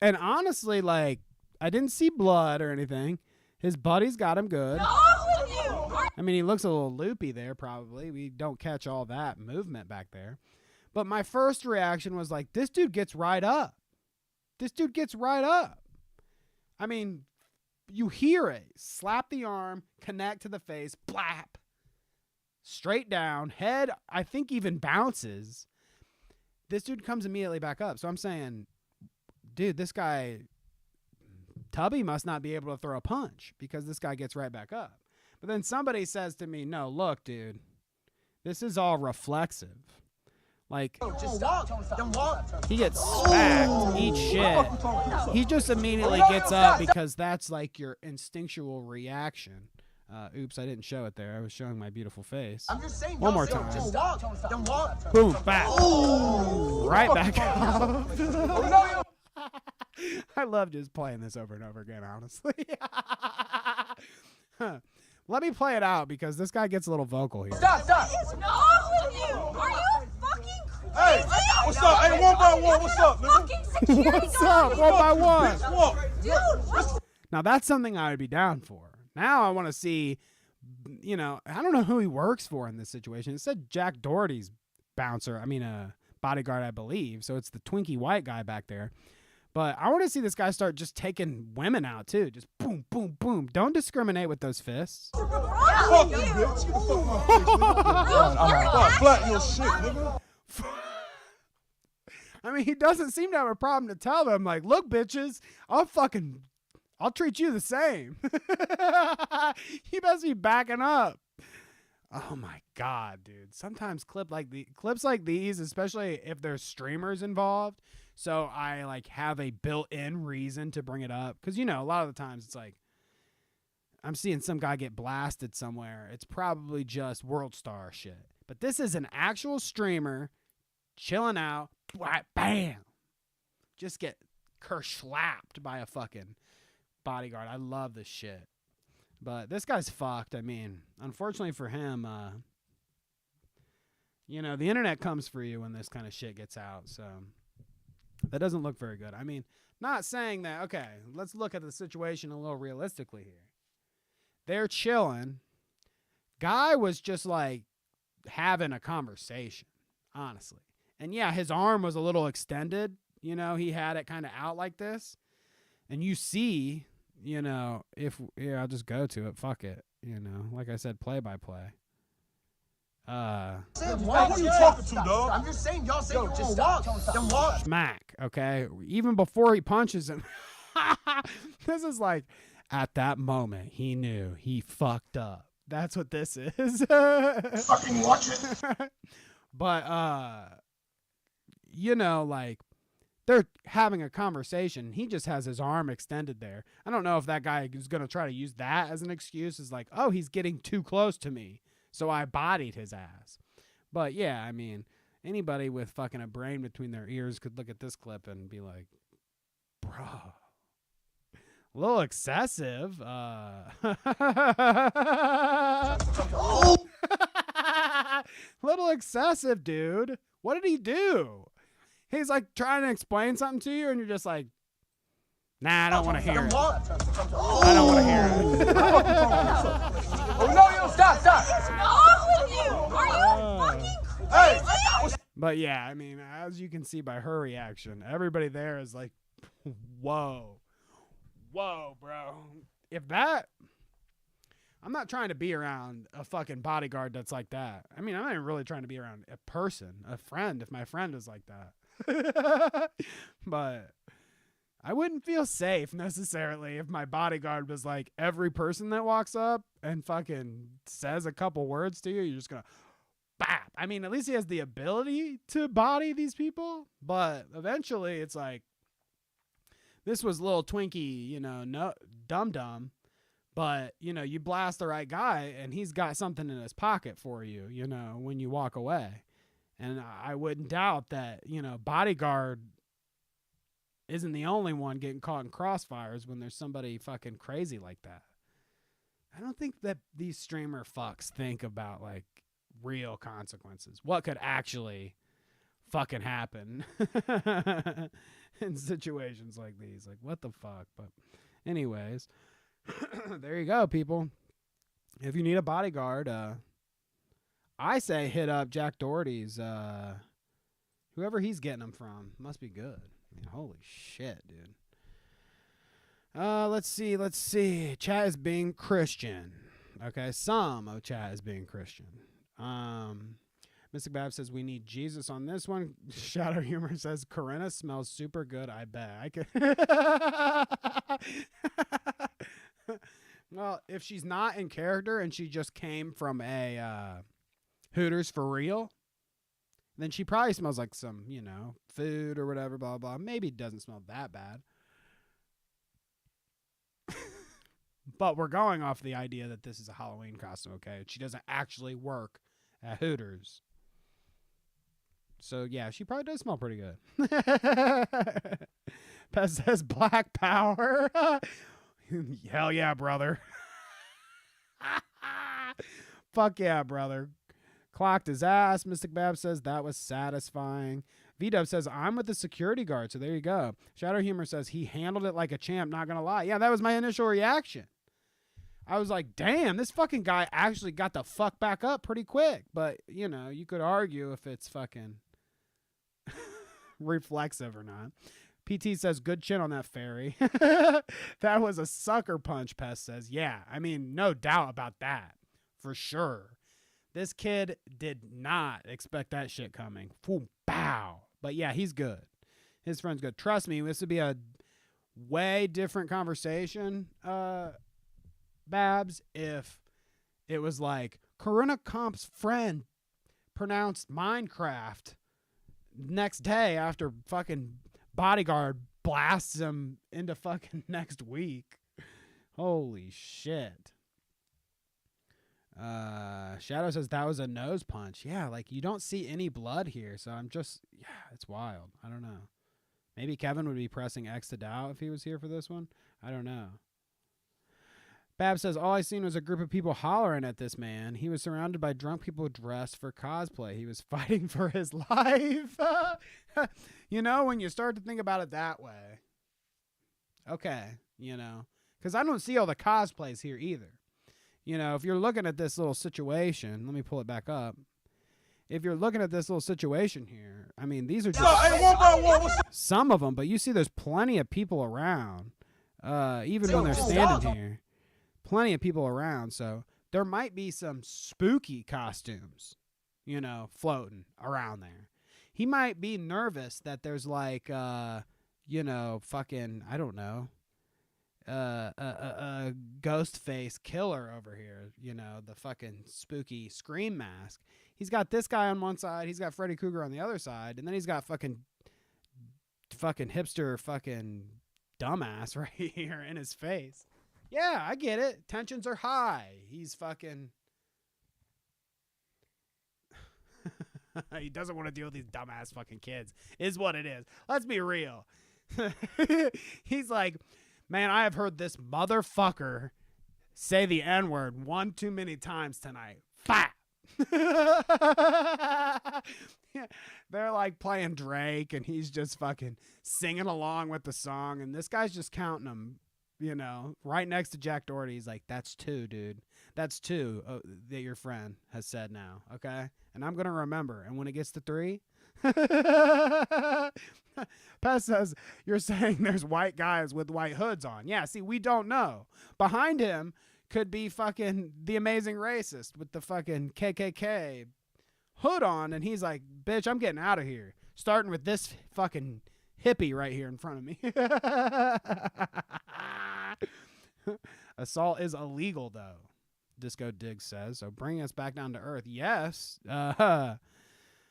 And honestly, like, I didn't see blood or anything. His buddy's got him good. I mean, he looks a little loopy there, probably. We don't catch all that movement back there. But my first reaction was like, this dude gets right up. This dude gets right up. I mean, you hear it. Slap the arm, connect to the face, blap. Straight down, head, I think even bounces. This dude comes immediately back up. So I'm saying, dude, this guy, Tubby must not be able to throw a punch because this guy gets right back up. But then somebody says to me, no, look, dude, this is all reflexive. Like, he gets smacked, eats shit. He just immediately gets up because that's like your instinctual reaction. Oops, I didn't show it there. I was showing my beautiful face. I'm just saying, one more time. Just walk. Boom, back. Right back up. I love just playing this over and over again, honestly. Let me play it out because this guy gets a little vocal here. Stop. What is wrong with you? Are you fucking crazy? Hey, what's up? Hey, one by one, what's up, nigga? Fucking security What's up? One by one. Let's walk. Dude, what? Now, that's something I would be down for. Now I want to see, you know, I don't know who he works for in this situation. It said Jack Doherty's bodyguard, I believe. So it's the twinkie white guy back there. But I want to see this guy start just taking women out, too. Just boom, boom, boom. Don't discriminate with those fists. Fuck you, bitch. Get the fuck out my face, nigga. Flatten your shit, nigga. I mean, he doesn't seem to have a problem to tell them, like, look, bitches, I'll treat you the same. He must be backing up. Oh my God, dude. Sometimes clips like these, especially if there's streamers involved. So I like have a built-in reason to bring it up. Cause you know, a lot of the times it's like, I'm seeing some guy get blasted somewhere. It's probably just World Star shit. But this is an actual streamer chilling out. Bam. Just get kerslapped by a fucking bodyguard. I love this shit. But this guy's fucked. I mean, unfortunately for him, You know, the internet comes for you when this kind of shit gets out. So that doesn't look very good. I mean, not saying that. Okay, let's look at the situation a little realistically here. They're chilling. Guy was just like having a conversation, honestly. And yeah, his arm was a little extended. You know, he had it kind of out like this. And you see, you know, I'll just go to it. Fuck it. You know, like I said, play by play. What are you talking to, dog? I'm just saying, y'all say just stop. Then walk. Smack, okay? Even before he punches him. This is like, at that moment, he knew he fucked up. That's what this is. Fucking watch it. But, you know, like, they're having a conversation. He just has his arm extended there. I don't know if that guy is going to try to use that as an excuse. It's like, oh, he's getting too close to me, so I bodied his ass. But, yeah, I mean, anybody with fucking a brain between their ears could look at this clip and be like, bro, a little excessive. Little excessive, dude. What did he do? He's like trying to explain something to you, and you're just like, nah, I don't want to hear it. I don't want to hear it. Oh, no, stop. What's wrong with you? Are you fucking crazy? But yeah, I mean, as you can see by her reaction, everybody there is like, whoa, bro. I'm not trying to be around a fucking bodyguard that's like that. I mean, I'm not even really trying to be around a person, a friend, if my friend is like that. But I wouldn't feel safe necessarily if my bodyguard was like every person that walks up and fucking says a couple words to you, you're just gonna bap. I mean, at least he has the ability to body these people, but eventually it's like, this was little Twinkie, you know, no dum-dum, but, you know, you blast the right guy and he's got something in his pocket for you, you know, when you walk away. And I wouldn't doubt that, you know, bodyguard isn't the only one getting caught in crossfires when there's somebody fucking crazy like that. I don't think that these streamer fucks think about, like, real consequences. What could actually fucking happen in situations like these. Like, what the fuck? But anyways, there you go, people. If you need a bodyguard, I say hit up Jack Doherty's, whoever he's getting them from. Must be good. I mean, holy shit, dude. Let's see. Chat is being Christian. Okay, some of chat is being Christian. Mystic Bab says we need Jesus on this one. Shadow Humor says Corinna smells super good. I bet I could. Well, if she's not in character and she just came from a Hooters for real, then she probably smells like some, you know, food or whatever, blah, blah. Maybe it doesn't smell that bad. But we're going off the idea that this is a Halloween costume, okay? She doesn't actually work at Hooters. So, yeah, she probably does smell pretty good. Pez says Black Power. Hell yeah, brother. Fuck yeah, brother. Clocked his ass. Mystic Bab says that was satisfying. V-Dub says, I'm with the security guard, so there you go. Shadow Humor says he handled it like a champ, not gonna lie. Yeah, that was my initial reaction. I was like, damn, this fucking guy actually got the fuck back up pretty quick. But, you know, you could argue if it's fucking reflexive or not. PT says, good chin on that fairy. That was a sucker punch, Pest says. Yeah, I mean, no doubt about that. For sure. This kid did not expect that shit coming. Boom, bow. But yeah, he's good. His friend's good. Trust me, this would be a way different conversation, Babs, if it was like Corinna Comp's friend pronounced Minecraft next day after fucking bodyguard blasts him into fucking next week. Holy shit. Shadow says that was a nose punch. Yeah, like you don't see any blood here, so I'm just, yeah, it's wild. I don't know. Maybe Kevin would be pressing X to doubt if he was here for this one. I don't know. Bab says, all I seen was a group of people hollering at this man. He was surrounded by drunk people dressed for cosplay. He was fighting for his life. You know, when you start to think about it that way. Okay, you know. Because I don't see all the cosplays here either. You know, if you're looking at this little situation, let me pull it back up. If you're looking at this little situation here, I mean, these are just some of them, but you see there's plenty of people around, even when they're standing here. Plenty of people around, so there might be some spooky costumes, you know, floating around there. He might be nervous that there's like, you know, fucking, I don't know, a ghost face killer over here, you know, the fucking spooky Scream mask. He's got this guy on one side, he's got Freddy Krueger on the other side, and then he's got fucking hipster fucking dumbass right here in his face. Yeah, I get it. Tensions are high. He's fucking... he doesn't want to deal with these dumbass fucking kids, is what it is. Let's be real. He's like, man, I have heard this motherfucker say the N-word one too many times tonight. Fat. They're like playing Drake, and he's just fucking singing along with the song, and this guy's just counting them. You know, right next to Jack Doherty, he's like, that's two, dude. That's two that your friend has said now, okay? And I'm going to remember. And when it gets to 3, Pest says, you're saying there's white guys with white hoods on. Yeah, see, we don't know. Behind him could be fucking the amazing racist with the fucking KKK hood on. And he's like, bitch, I'm getting out of here. Starting with this fucking hippie right here in front of me. Assault is illegal, though, Disco Diggs says. So bringing us back down to earth. Yes,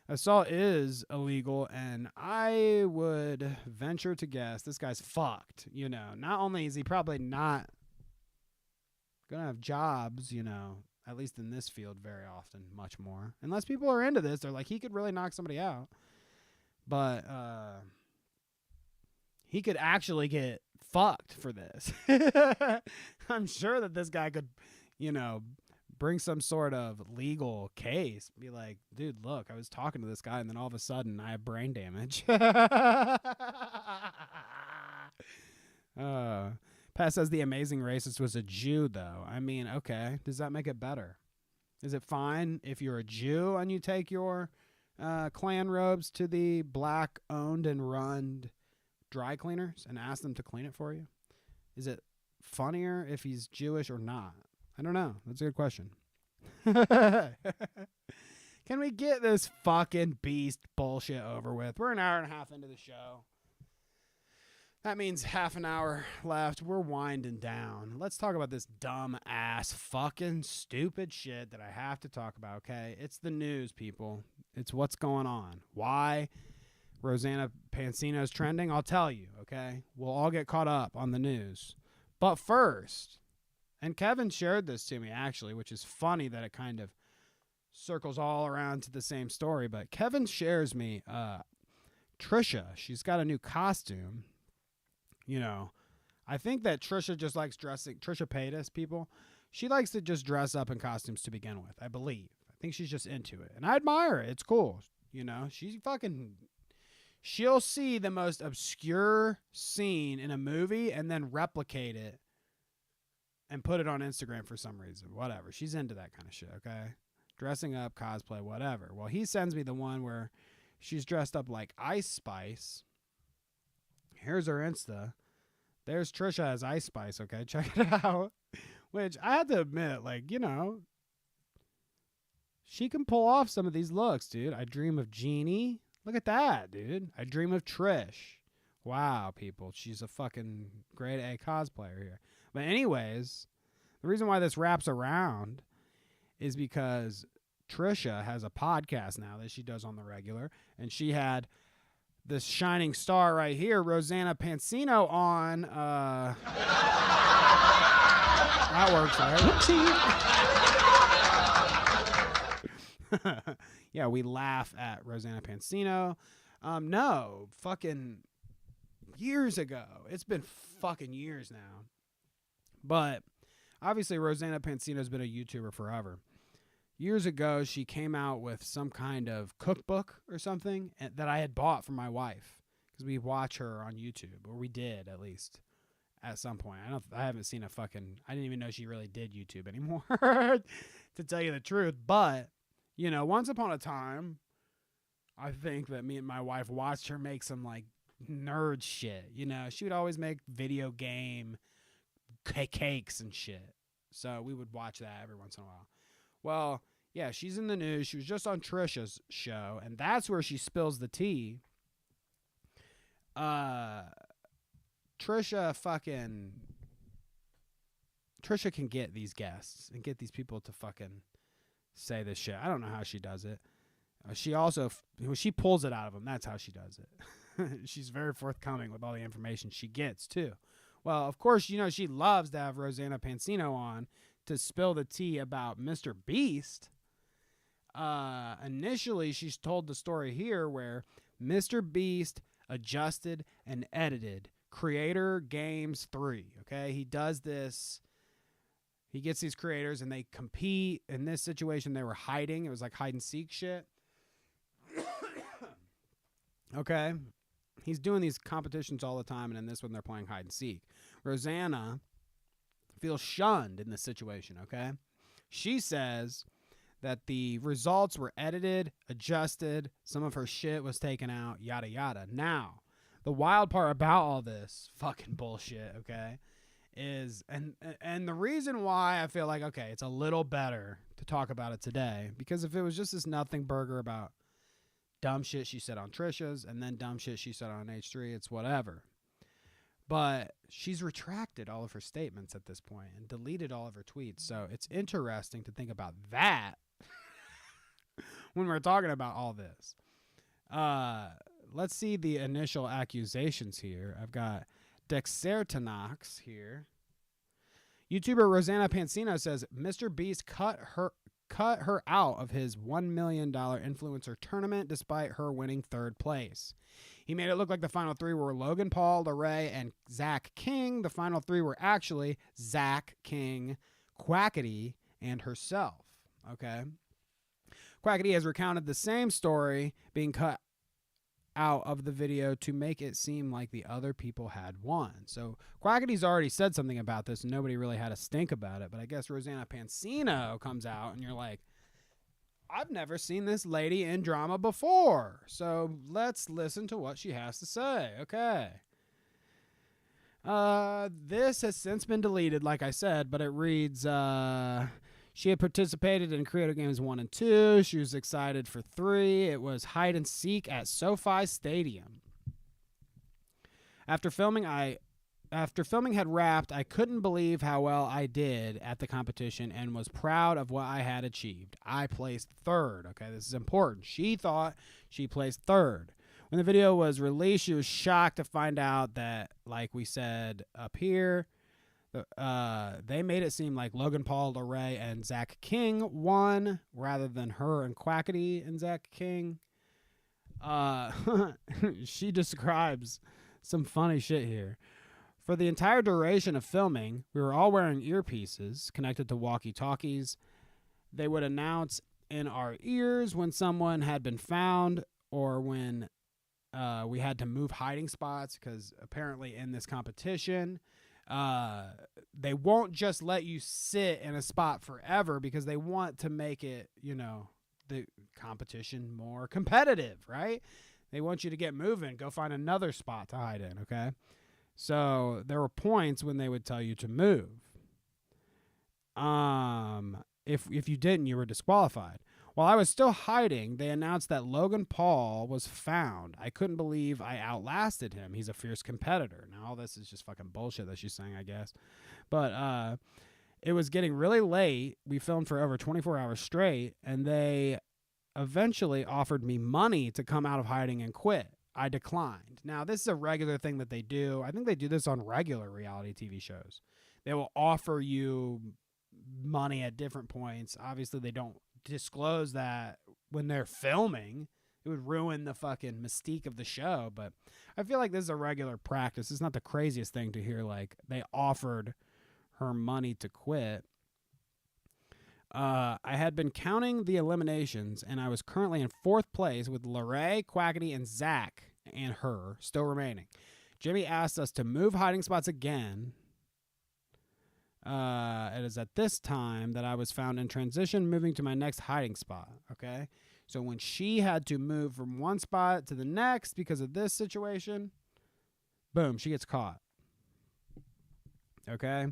assault is illegal, and I would venture to guess this guy's fucked. You know, not only is he probably not going to have jobs, you know, at least in this field very often, much more. Unless people are into this, they're like, he could really knock somebody out. But, he could actually get fucked for this. I'm sure that this guy could, you know, bring some sort of legal case. Be like, dude, look, I was talking to this guy, and then all of a sudden I have brain damage. Pat says the amazing racist was a Jew, though. I mean, okay, does that make it better? Is it fine if you're a Jew and you take your Klan robes to the black-owned and run dry cleaners and ask them to clean it for you? Is it funnier if he's Jewish or not? I don't know. That's a good question. Can we get this fucking beast bullshit over with? We're an hour and a half into the show. That means half an hour left. We're winding down. Let's talk about this dumb ass fucking stupid shit that I have to talk about, okay? It's the news, people. It's what's going on. Why Rosanna Pansino is trending? I'll tell you, okay? We'll all get caught up on the news. But first, and Kevin shared this to me, actually, which is funny that it kind of circles all around to the same story, but Kevin shares me Trisha. She's got a new costume. You know, I think that Trisha just likes dressing. Trisha Paytas, people. She likes to just dress up in costumes to begin with, I believe. I think she's just into it. And I admire it. It's cool. You know, she'll see the most obscure scene in a movie and then replicate it and put it on Instagram for some reason. Whatever. She's into that kind of shit, okay? Dressing up, cosplay, whatever. Well, he sends me the one where she's dressed up like Ice Spice. Here's her Insta. There's Trisha as Ice Spice, okay? Check it out. Which I had to admit, like, you know, she can pull off some of these looks, dude. I dream of Jeannie. Look at that, dude. I dream of Trish. Wow, people. She's a fucking grade A cosplayer here. But anyways, the reason why this wraps around is because Trisha has a podcast now that she does on the regular, and she had this shining star right here, Rosanna Pansino, on. That works, right? Yeah, we laugh at Rosanna Pansino. No, fucking years ago. It's been fucking years now. But obviously Rosanna Pansino has been a YouTuber forever. Years ago, she came out with some kind of cookbook or something that I had bought for my wife because we watch her on YouTube, or we did at least at some point. I haven't seen I didn't even know she really did YouTube anymore, to tell you the truth. But, you know, once upon a time, I think that me and my wife watched her make some like nerd shit. You know, she would always make video game cakes and shit. So we would watch that every once in a while. Well, yeah, she's in the news. She was just on Trisha's show, and that's where she spills the tea. Trisha can get these guests and get these people to fucking say this shit. I don't know how she does it. She also, when she pulls it out of them, that's how she does it. She's very forthcoming with all the information she gets, too. Well, of course, you know, she loves to have Rosanna Pansino on to spill the tea about Mr. Beast. Initially, she's told the story here where Mr. Beast adjusted and edited Creator Games 3. Okay, he does this. He gets these creators and they compete. In this situation, they were hiding. It was like hide and seek shit. Okay, he's doing these competitions all the time, and in this one, they're playing hide and seek. Rosanna feels shunned in this situation, okay? She says that the results were edited, adjusted, some of her shit was taken out, yada, yada. Now, the wild part about all this fucking bullshit, okay, is, and the reason why I feel like, okay, it's a little better to talk about it today, because if it was just this nothing burger about dumb shit she said on Trisha's and then dumb shit she said on H3, it's whatever. But she's retracted all of her statements at this point and deleted all of her tweets. So it's interesting to think about that when we're talking about all this. Let's see the initial accusations here. I've got Dexertanox here. YouTuber Rosanna Pansino says Mr. Beast cut her out of his $1 million influencer tournament despite her winning third place. He made it look like the final three were Logan Paul, LeRae, and Zach King. The final three were actually Zach, King, Quackity, and herself. Okay. Quackity has recounted the same story being cut out of the video to make it seem like the other people had won. So Quackity's already said something about this and nobody really had a stink about it, but I guess Rosanna Pansino comes out and you're like, I've never seen this lady in drama before. So let's listen to what she has to say. Okay. This has since been deleted, like I said, but it reads, she had participated in Creator Games 1 and 2. She was excited for 3. It was hide and seek at SoFi Stadium. After filming had wrapped, I couldn't believe how well I did at the competition and was proud of what I had achieved. I placed third. Okay, this is important. She thought she placed third. When the video was released, she was shocked to find out that, like we said up here, they made it seem like Logan Paul, LeRae, and Zach King won rather than her and Quackity and Zach King. She describes some funny shit here. For the entire duration of filming, we were all wearing earpieces connected to walkie-talkies. They would announce in our ears when someone had been found or when we had to move hiding spots, because apparently in this competition, they won't just let you sit in a spot forever because they want to make it, you know, the competition more competitive, right? They want you to get moving, go find another spot to hide in, okay? So there were points when they would tell you to move. If you didn't, you were disqualified. While I was still hiding, they announced that Logan Paul was found. I couldn't believe I outlasted him. He's a fierce competitor. Now, all this is just fucking bullshit that she's saying, I guess. But it was getting really late. We filmed for over 24 hours straight, and they eventually offered me money to come out of hiding and quit. I declined. Now, this is a regular thing that they do. I think they do this on regular reality TV shows. They will offer you money at different points. Obviously, they don't disclose that when they're filming. It would ruin the fucking mystique of the show, but I feel like this is a regular practice. It's not the craziest thing to hear, like, they offered her money to quit. I had been counting the eliminations, and I was currently in 4th place with Lorray, Quackity, and Zach and her still remaining. Jimmy asked us to move hiding spots again. It is at this time that I was found in transition, moving to my next hiding spot. Okay, so when she had to move from one spot to the next because of this situation, boom, she gets caught. Okay.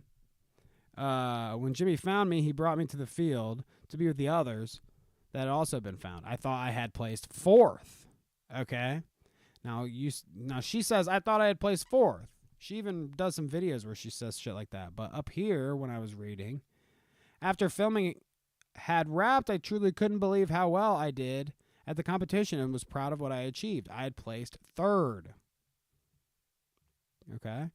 When Jimmy found me, he brought me to the field to be with the others that had also been found. I thought I had placed 4th. Okay. Now she says I thought I had placed 4th. She even does some videos where she says shit like that. But up here, when I was reading, after filming had wrapped, I truly couldn't believe how well I did at the competition and was proud of what I achieved. I had placed 3rd. Okay.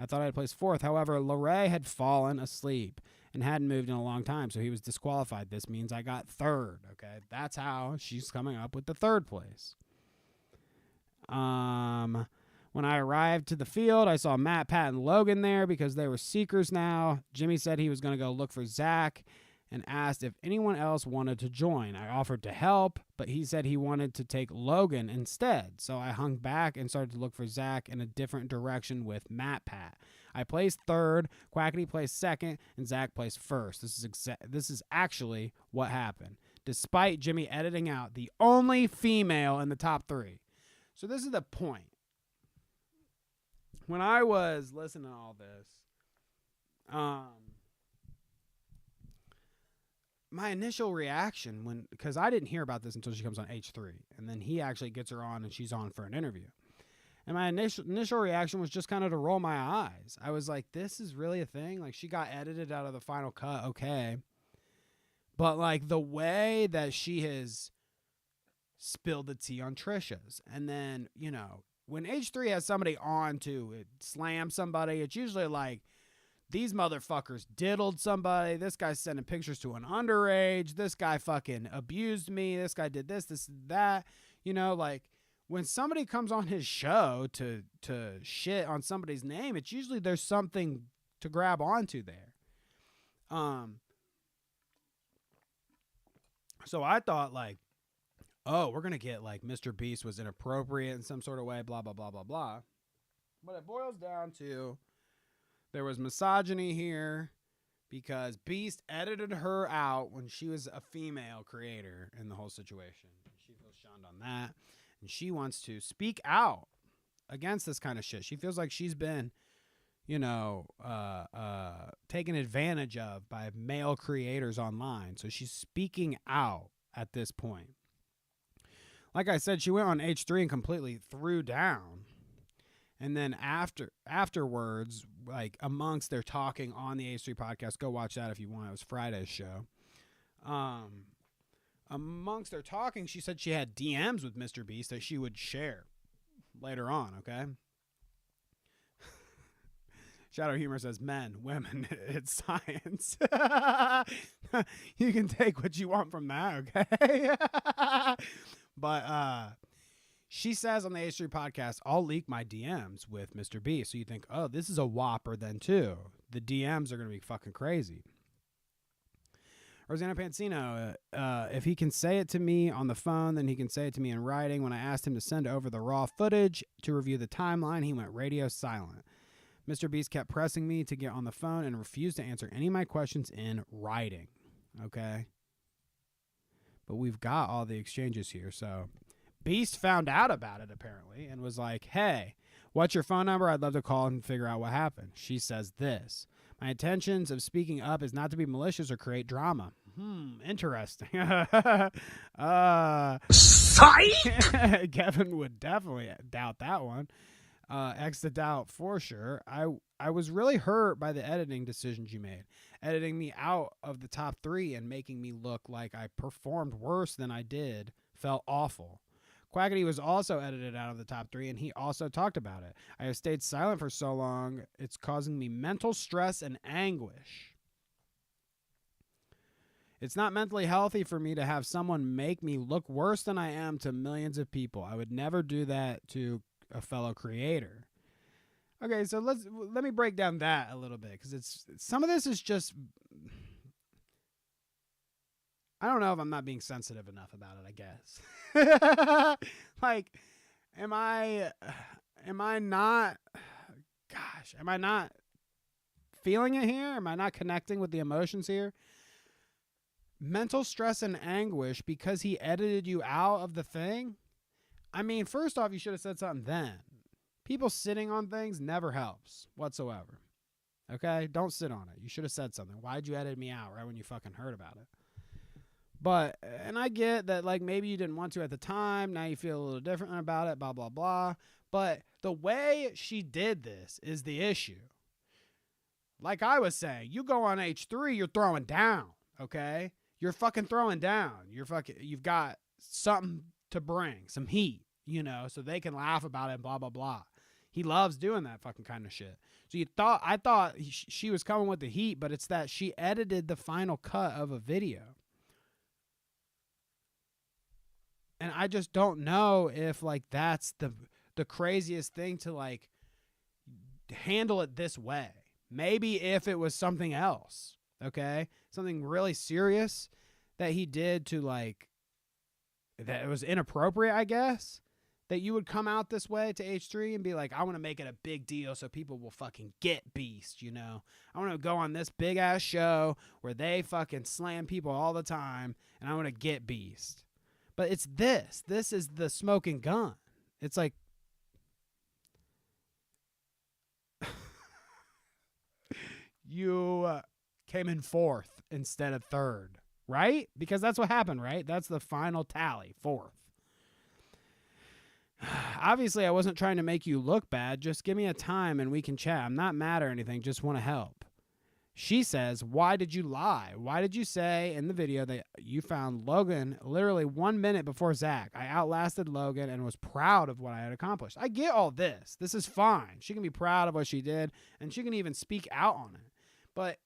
I thought I had placed 4th. However, Lorray had fallen asleep and hadn't moved in a long time, so he was disqualified. This means I got 3rd. Okay. That's how she's coming up with the 3rd place. When I arrived to the field, I saw Matt, Pat, and Logan there because they were seekers now. Jimmy said he was going to go look for Zach and asked if anyone else wanted to join. I offered to help, but he said he wanted to take Logan instead. So I hung back and started to look for Zach in a different direction with Matt, Pat. I placed 3rd, Quackity placed 2nd, and Zach placed 1st. This is actually what happened, despite Jimmy editing out the only female in the top 3. So this is the point. When I was listening to all this, my initial reaction, because I didn't hear about this until she comes on H3, and then he actually gets her on and she's on for an interview. And my initial reaction was just kind of to roll my eyes. I was like, this is really a thing? Like, she got edited out of the final cut, okay. But, like, the way that she has spilled the tea on Trisha's, and then, you know, when H3 has somebody on to slam somebody, it's usually like, these motherfuckers diddled somebody. This guy's sending pictures to an underage. This guy fucking abused me. This guy did this, that. You know, like, when somebody comes on his show to shit on somebody's name, it's usually there's something to grab onto there. So I thought, like, oh, we're going to get, like, Mr. Beast was inappropriate in some sort of way, blah, blah, blah, blah, blah. But it boils down to there was misogyny here because Beast edited her out when she was a female creator in the whole situation. She feels shunned on that, and she wants to speak out against this kind of shit. She feels like she's been, you know, taken advantage of by male creators online. So she's speaking out at this point. Like I said, she went on H3 and completely threw down. And then afterwards, like amongst their talking on the H3 podcast, go watch that if you want. It was Friday's show. Amongst their talking, she said she had DMs with Mr. Beast that she would share later on, okay? Shadow Humor says, men, women, it's science. You can take what you want from that, okay? But she says on the H3 podcast, I'll leak my DMs with Mr. B. So you think, oh, this is a whopper then too. The DMs are going to be fucking crazy. Rosanna Pansino, if he can say it to me on the phone, then he can say it to me in writing. When I asked him to send over the raw footage to review the timeline, he went radio silent. Mr. Beast kept pressing me to get on the phone and refused to answer any of my questions in writing. Okay? But we've got all the exchanges here. So Beast found out about it apparently and was like, hey, what's your phone number? I'd love to call and figure out what happened. She says this. My intentions of speaking up is not to be malicious or create drama. Interesting. Kevin would definitely doubt that one. X to doubt for sure. I was really hurt by the editing decisions you made. Editing me out of the top 3 and making me look like I performed worse than I did felt awful. Quackity was also edited out of the top 3, and he also talked about it. I have stayed silent for so long, it's causing me mental stress and anguish. It's not mentally healthy for me to have someone make me look worse than I am to millions of people. I would never do that to a fellow creator. Okay, so let me break down that a little bit, because it's some of this is just, I don't know if I'm not being sensitive enough about it, I guess. Like, am I not, gosh, am I not feeling it here? Am I not connecting with the emotions here? Mental stress and anguish because he edited you out of the thing? I mean, first off, you should have said something then. People sitting on things never helps whatsoever. Okay? Don't sit on it. You should have said something. Why'd you edit me out right when you fucking heard about it? But, and I get that, like, maybe you didn't want to at the time. Now you feel a little different about it, blah, blah, blah. But the way she did this is the issue. Like I was saying, you go on H3, you're throwing down, okay? You're fucking throwing down. You've got something to bring, some heat, you know, so they can laugh about it, blah, blah, blah. He loves doing that fucking kind of shit. So I thought she was coming with the heat, but it's that she edited the final cut of a video. And I just don't know if, like, that's the craziest thing to, like, handle it this way. Maybe if it was something else, okay? Something really serious that he did to, like, that it was inappropriate, I guess, that you would come out this way to H3 and be like, I want to make it a big deal so people will fucking get Beast, you know? I want to go on this big-ass show where they fucking slam people all the time, and I want to get Beast. But it's this. This is the smoking gun. It's like, you came in fourth instead of third, right? Because that's what happened, right? That's the final tally, fourth. Obviously, I wasn't trying to make you look bad. Just give me a time and we can chat. I'm not mad or anything. Just want to help. She says, why did you lie? Why did you say in the video that you found Logan literally 1 minute before Zach? I outlasted Logan and was proud of what I had accomplished. I get all this. This is fine. She can be proud of what she did, and she can even speak out on it. But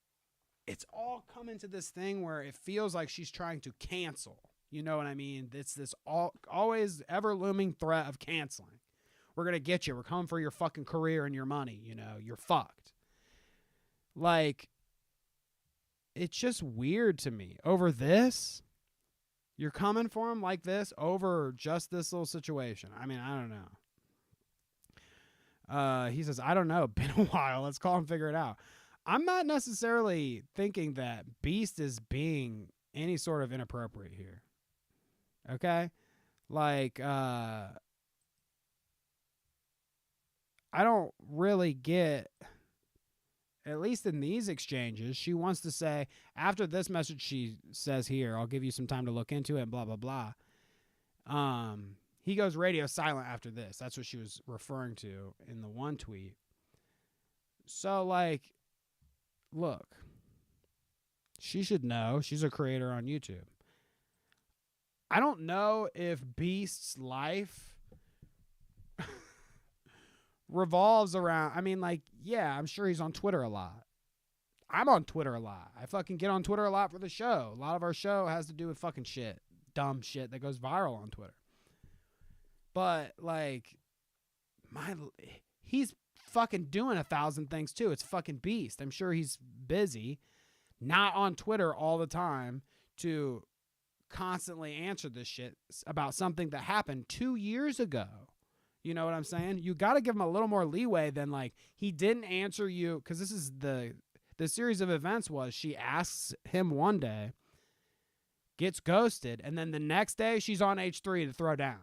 it's all coming to this thing where it feels like she's trying to cancel. You know what I mean? It's this always ever-looming threat of canceling. We're going to get you. We're coming for your fucking career and your money. You know, you're fucked. Like, it's just weird to me. Over this, you're coming for him like this over just this little situation. I mean, I don't know. He says, I don't know. Been a while. Let's call and figure it out. I'm not necessarily thinking that Beast is being any sort of inappropriate here. Okay? Like, I don't really get, at least in these exchanges, she wants to say, after this message she says here, I'll give you some time to look into it, blah, blah, blah. He goes radio silent after this. That's what she was referring to in the one tweet. So, like, look, she should know. She's a creator on YouTube. I don't know if Beast's life revolves around, I mean, like, yeah, I'm sure he's on Twitter a lot. I'm on Twitter a lot. I fucking get on Twitter a lot for the show. A lot of our show has to do with fucking shit. Dumb shit that goes viral on Twitter. But, like, he's fucking doing 1,000 things too. It's fucking Beast. I'm sure he's busy, not on Twitter all the time to constantly answer this shit about something that happened 2 years ago. You know what I'm saying? You got to give him a little more leeway than, like, he didn't answer you, because this is the series of events was she asks him one day, gets ghosted, and then the next day she's on H3 to throw down.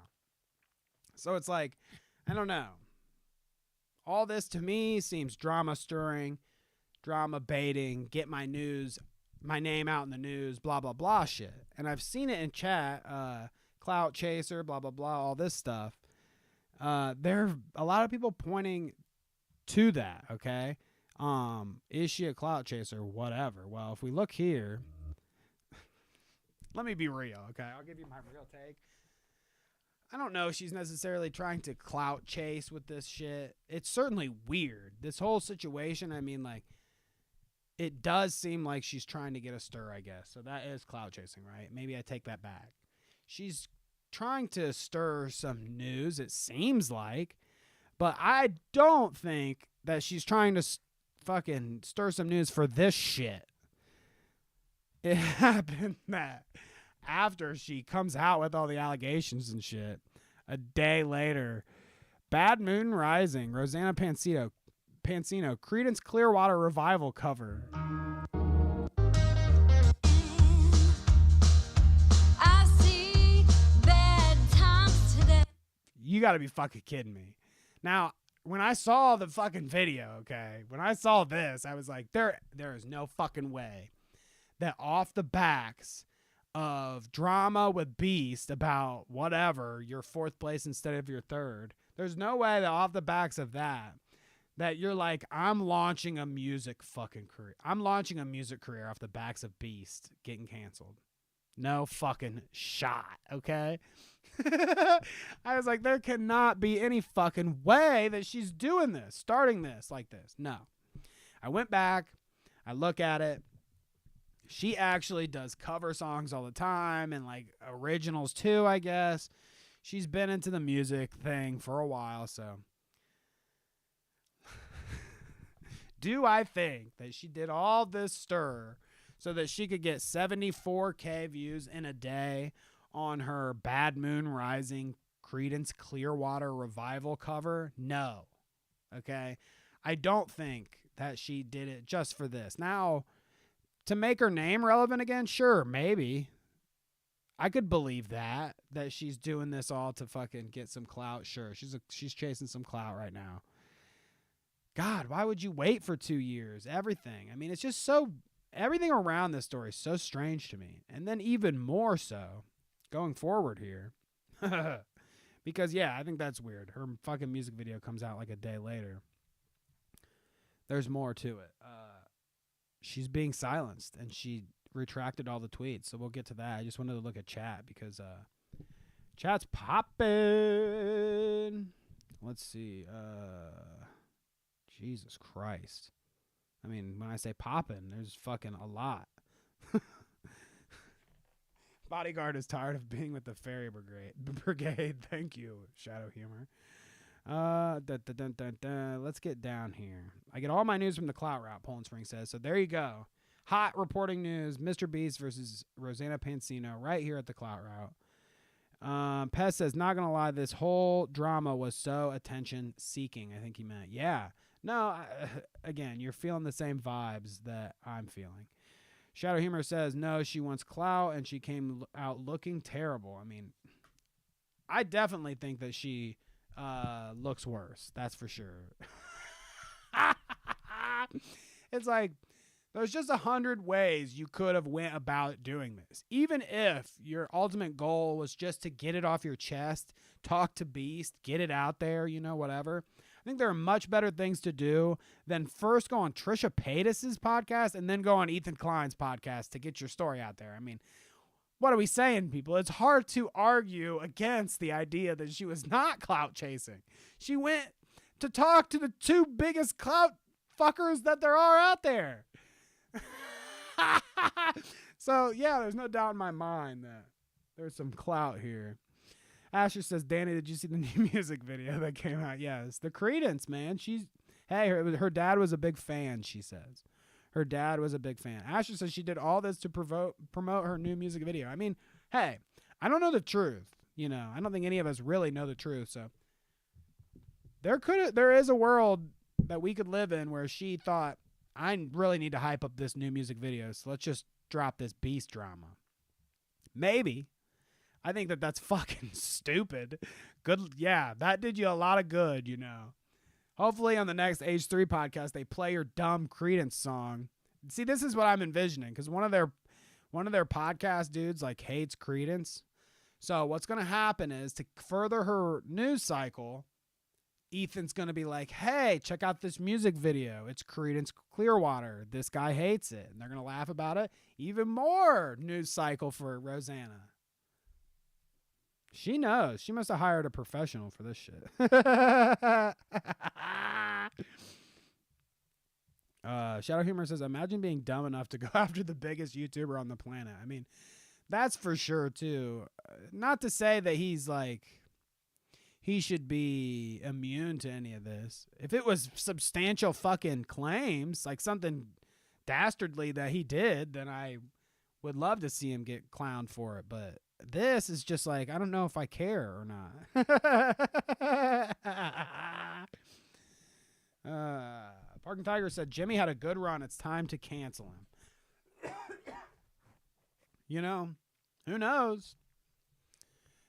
So it's like, I don't know. All this to me seems drama stirring, drama baiting, get my name out in the news, blah, blah, blah shit. And I've seen it in chat, Clout chaser, blah, blah, blah, all this stuff. There are a lot of people pointing to that, okay? Is she a clout chaser? Whatever. Well, if we look here, let me be real, okay? I'll give you my real take. I don't know if she's necessarily trying to clout chase with this shit. It's certainly weird. This whole situation, I mean, like, it does seem like she's trying to get a stir, I guess. So that is clout chasing, right? Maybe I take that back. She's trying to stir some news, it seems like. But I don't think that she's trying to fucking stir some news for this shit. It happened that after she comes out with all the allegations and shit, a day later, Bad Moon Rising, Rosanna Pansino, Creedence Clearwater Revival cover. I see bad times today. You gotta be fucking kidding me. Now, when I saw the fucking video, okay, when I saw this, I was like, there is no fucking way that off the backs of drama with Beast about whatever, your 4th place instead of your 3rd, there's no way that off the backs of that you're like, I'm launching a music fucking career. I'm launching a music career off the backs of Beast getting canceled. No fucking shot, okay? I was like, there cannot be any fucking way that she's doing this, starting this like this. No. I went back. I look at it. She actually does cover songs all the time and like originals too, I guess. She's been into the music thing for a while, so. Do I think that she did all this stir so that she could get 74K views in a day on her Bad Moon Rising Creedence Clearwater Revival cover? No. Okay? I don't think that she did it just for this. Now, to make her name relevant again, sure, maybe. I could believe that she's doing this all to fucking get some clout. Sure, she's chasing some clout right now. God, why would you wait for 2 years? Everything. I mean, it's just so, everything around this story is so strange to me. And then even more so going forward here. Because, yeah, I think that's weird. Her fucking music video comes out like a day later. There's more to it. She's being silenced, and she retracted all the tweets. So we'll get to that. I just wanted to look at chat because chat's popping. Let's see. Jesus Christ. I mean, when I say popping, there's fucking a lot. Bodyguard is tired of being with the fairy brigade. Thank you, Shadow Humor. Let's get down here. I get all my news from the Clout route, Poland Spring says. So there you go. Hot reporting news. Mr. Beast versus Rosanna Pansino right here at the Clout route. Pez says, not going to lie, this whole drama was so attention-seeking. I think he meant. Yeah. No, again, you're feeling the same vibes that I'm feeling. Shadow Humor says, no, she wants clout, and she came out looking terrible. I mean, I definitely think that she looks worse. That's for sure. It's like, there's just 100 ways you could have went about doing this. Even if your ultimate goal was just to get it off your chest, talk to Beast, get it out there, whatever. I think there are much better things to do than first go on Trisha Paytas's podcast and then go on Ethan Klein's podcast to get your story out there. I mean, what are we saying, people? It's hard to argue against the idea that she was not clout chasing. She went to talk to the 2 biggest clout fuckers that there are out there. So, yeah, there's no doubt in my mind that there's some clout here. Asher says, Danny, did you see the new music video that came out? Yes. The Creedence, man. Her dad was a big fan, she says. Her dad was a big fan. Asher says she did all this to promote her new music video. I mean, hey, I don't know the truth. I don't think any of us really know the truth. So there is a world that we could live in where she thought, I really need to hype up this new music video, so let's just drop this Beast drama. Maybe. I think that's fucking stupid. Good. Yeah, that did you a lot of good, Hopefully on the next H3 podcast, they play your dumb Creedence song. See, this is what I'm envisioning, because one of their podcast dudes hates Creedence. So what's going to happen is, to further her news cycle, Ethan's going to be like, hey, check out this music video. It's Creedence Clearwater. This guy hates it. And they're going to laugh about it. Even more news cycle for Rosanna. She knows. She must have hired a professional for this shit. Shadow Humor says, imagine being dumb enough to go after the biggest YouTuber on the planet. I mean, that's for sure, too. Not to say that he's he should be immune to any of this. If it was substantial fucking claims, like something dastardly that he did, then I would love to see him get clowned for it. But this is just like, I don't know if I care or not. Parking Tiger said, Jimmy had a good run. It's time to cancel him. You know, who knows?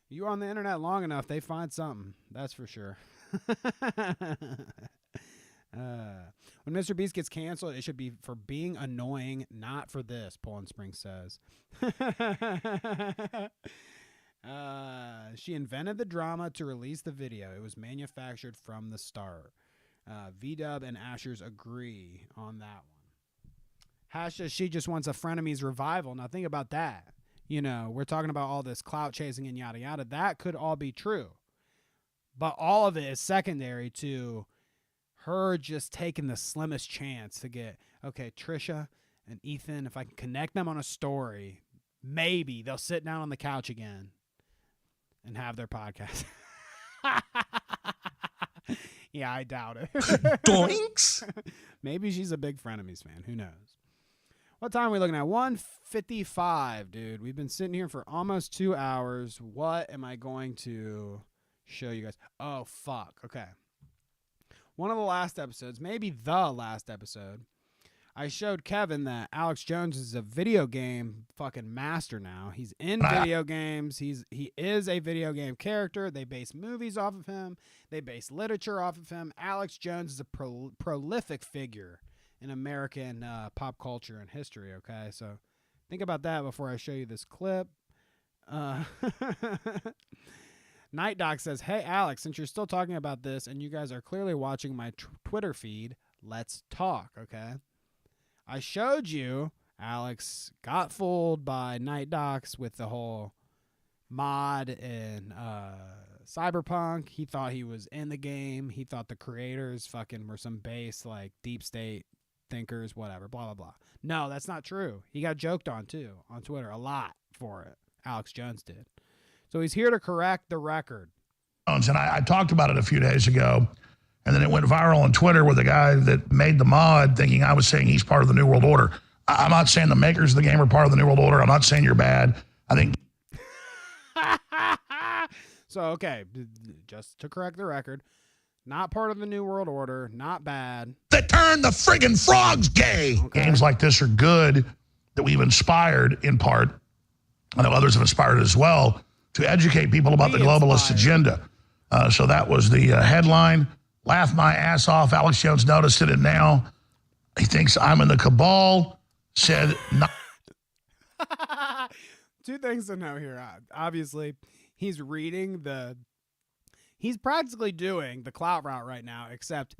You on the internet long enough, they find something. That's for sure. When Mr. Beast gets canceled, it should be for being annoying, not for this, Poland Spring says. She invented the drama to release the video. It was manufactured from the start. V-Dub and Ashers agree on that one. Hasha, she just wants a Frenemies revival. Now think about that. You know, we're talking about all this clout chasing and yada yada. That could all be true. But all of it is secondary to her just taking the slimmest chance to get, okay, Trisha and Ethan, if I can connect them on a story, maybe they'll sit down on the couch again and have their podcast. Yeah, I doubt it. Doinks. Maybe she's a big Frenemies fan. Who knows? What time are we looking at? 1:55, dude. We've been sitting here for almost 2 hours. What am I going to show you guys? Oh, fuck. Okay. One of the last episodes, maybe the last episode, I showed Kevin that Alex Jones is a video game fucking master now. He's in video games. He is a video game character. They base movies off of him. They base literature off of him. Alex Jones is a prolific figure in American pop culture and history, okay? So think about that before I show you this clip. Night Doc says, hey, Alex, since you're still talking about this and you guys are clearly watching my Twitter feed, let's talk, okay? I showed you Alex got fooled by Night Docs with the whole mod and Cyberpunk. He thought he was in the game. He thought the creators fucking were some base, like, deep state thinkers, whatever, blah, blah, blah. No, that's not true. He got joked on, too, on Twitter a lot for it. Alex Jones did. So he's here to correct the record. And I talked about it a few days ago, and then it went viral on Twitter with a guy that made the mod thinking I was saying he's part of the New World Order. I'm not saying the makers of the game are part of the New World Order. I'm not saying you're bad. I think... So, okay, just to correct the record, not part of the New World Order, not bad. That turned the friggin' frogs gay. Okay. Games like this are good, that we've inspired in part. I know others have inspired as well, to educate people about the globalist agenda. So that was the headline. Laugh my ass off. Alex Jones noticed it, and now he thinks I'm in the cabal. Said not. Two things to know here. Obviously, he's practically doing the Clout route right now, except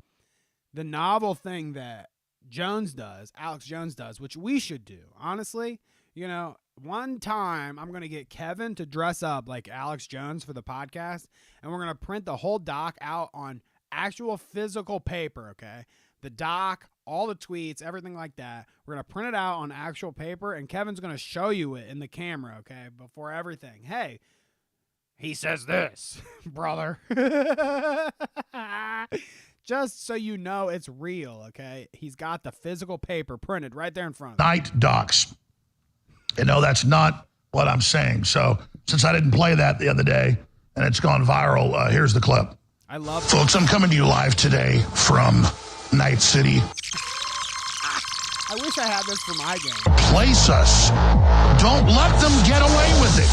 the novel thing that Alex Jones does, which we should do. Honestly, you know, one time I'm going to get Kevin to dress up like Alex Jones for the podcast, and we're going to print the whole doc out on actual physical paper, okay? The doc, all the tweets, everything like that. We're going to print it out on actual paper, and Kevin's going to show you it in the camera, okay, before everything. Hey, he says this, brother. Just so you know it's real, okay? He's got the physical paper printed right there in front of him. Night docs. And no, that's not what I'm saying. So since I didn't play that the other day and it's gone viral, here's the clip. I love it. Folks, I'm coming to you live today from Night City. I wish I had this for my game. Place us. Don't let them get away with it.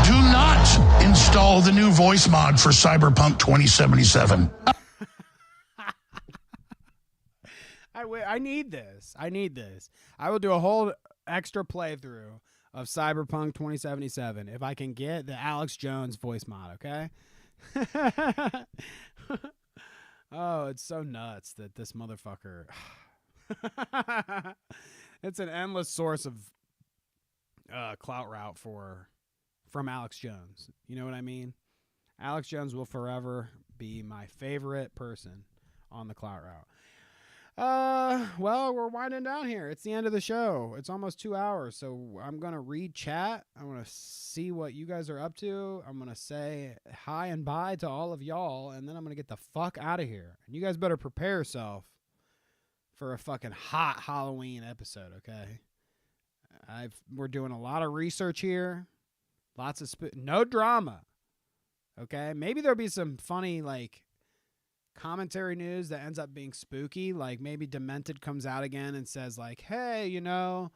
Do not install the new voice mod for Cyberpunk 2077. I need this. I will do a whole extra playthrough of Cyberpunk 2077 if I can get the Alex Jones voice mod, okay? Oh, it's so nuts that this motherfucker... It's an endless source of clout route from Alex Jones. You know what I mean? Alex Jones will forever be my favorite person on the clout route. Well, we're winding down here. It's the end of the show. It's almost 2 hours, so I'm going to read chat. I want to see what you guys are up to. I'm going to say hi and bye to all of y'all, and then I'm going to get the fuck out of here. And you guys better prepare yourself for a fucking hot Halloween episode, okay? We're doing a lot of research here. Lots of no drama, okay? Maybe there'll be some funny, like, commentary news that ends up being spooky. Like maybe Demented comes out again and says like, hey, you know,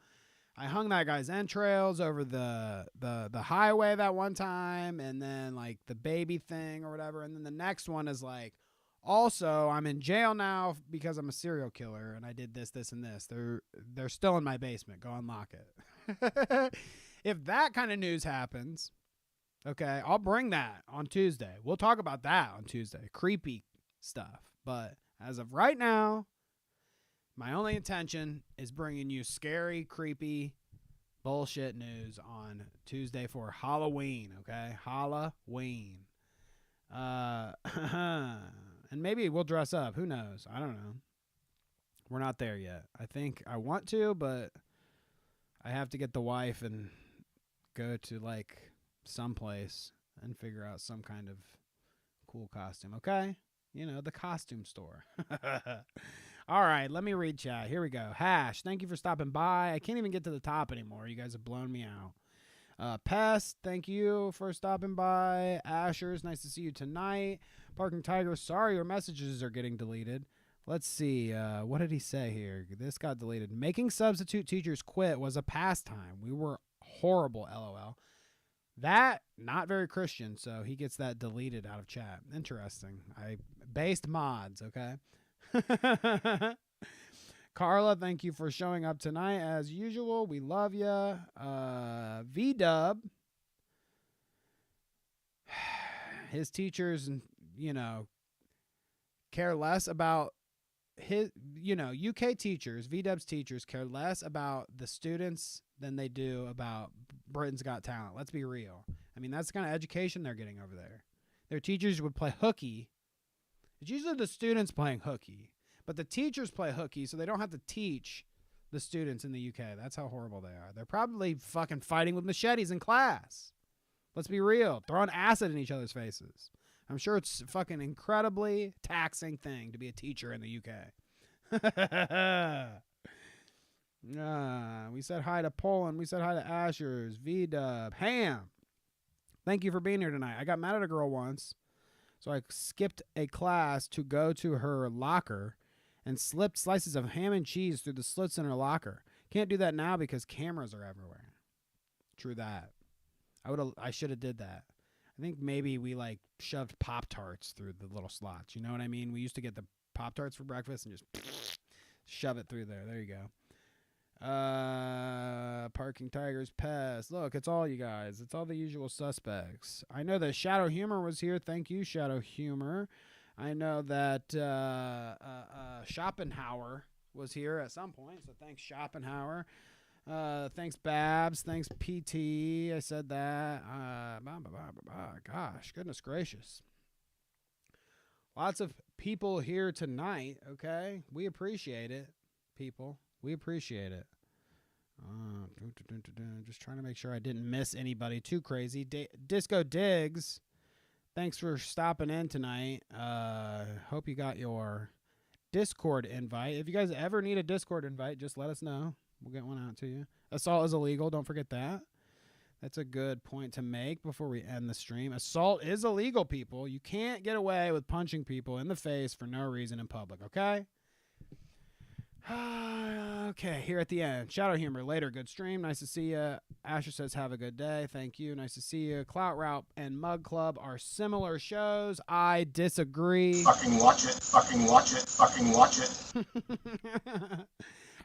I hung that guy's entrails over the highway that one time, and then like the baby thing or whatever. And then the next one is like, also I'm in jail now because I'm a serial killer and I did this, this, and this. They're still in my basement. Go unlock it. If that kind of news happens, okay, I'll bring that on Tuesday. We'll talk about that on Tuesday. Creepy stuff. But as of right now, my only intention is bringing you scary, creepy, bullshit news on Tuesday for Halloween, okay? Halloween. And maybe we'll dress up. Who knows? I don't know. We're not there yet. I think I want to, but I have to get the wife and go to like someplace and figure out some kind of cool costume, okay? You know, the costume store. All right, let me read chat. Here we go. Hash, thank you for stopping by. I can't even get to the top anymore. You guys have blown me out. Pest, thank you for stopping by. Ashers, nice to see you tonight. Parking Tiger, sorry your messages are getting deleted. Let's see. What did he say here? This got deleted. Making substitute teachers quit was a pastime. We were horrible, LOL. That, not very Christian, so he gets that deleted out of chat. Interesting. I based mods, okay? Carla, thank you for showing up tonight as usual. We love you. V-Dub. His teachers, you know, care less about his, you know, UK teachers, V-Dub's teachers care less about the students than they do about Britain's Got Talent. Let's be real. I mean, that's the kind of education they're getting over there. Their teachers would play hooky. It's usually the students playing hooky, but the teachers play hooky, so they don't have to teach the students in the UK. That's how horrible they are. They're probably fucking fighting with machetes in class. Let's be real. Throwing acid in each other's faces. I'm sure it's a fucking incredibly taxing thing to be a teacher in the UK. We said hi to Poland. We said hi to Ashers, V-Dub, Ham. Thank you for being here tonight. I got mad at a girl once, so I skipped a class to go to her locker and slipped slices of ham and cheese through the slits in her locker. Can't do that now because cameras are everywhere. True that. I should have did that. I think maybe we like shoved Pop-Tarts through the little slots. You know what I mean? We used to get the Pop-Tarts for breakfast and just shove it through there. There you go. Parking Tigers, Pest. Look, it's all you guys. It's all the usual suspects. I know that Shadow Humor was here. Thank you, Shadow Humor. I know that Schopenhauer was here at some point, so thanks, Schopenhauer. Thanks, Babs. Thanks, PT. I said that. Gosh, goodness gracious. Lots of people here tonight, okay? We appreciate it, people. We appreciate it. Just trying to make sure I didn't miss anybody too crazy. Disco Diggs, thanks for stopping in tonight. Hope you got your Discord invite. If you guys ever need a Discord invite, just let us know. We'll get one out to you. Assault is illegal. Don't forget that. That's a good point to make before we end the stream. Assault is illegal, people. You can't get away with punching people in the face for no reason in public, okay? Okay, here at the end. Shadow Humor, later. Good stream. Nice to see you. Asher says, have a good day. Thank you. Nice to see you. Clout Route and Mug Club are similar shows. I disagree. Fucking watch it. Fucking watch it. Fucking watch it.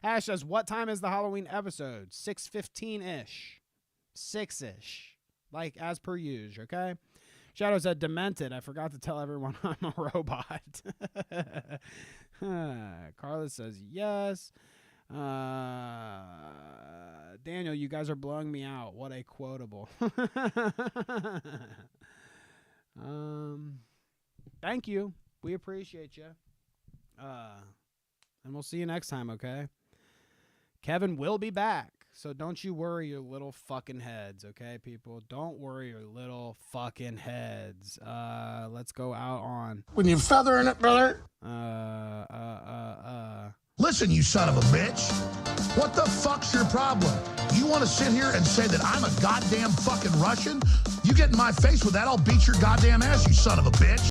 Ash says, what time is the Halloween episode? 6:15-ish. 6-ish. Like, as per usual, okay? Shadow said, Demented. I forgot to tell everyone I'm a robot. Carla says, yes. Daniel, you guys are blowing me out. What a quotable. Thank you. We appreciate you. And we'll see you next time, okay? Kevin will be back. So don't you worry your little fucking heads, okay, people? Don't worry your little fucking heads. Let's go out on... When you feathering it, brother. Listen, you son of a bitch. What the fuck's your problem? You want to sit here and say that I'm a goddamn fucking Russian? You get in my face with that, I'll beat your goddamn ass, you son of a bitch.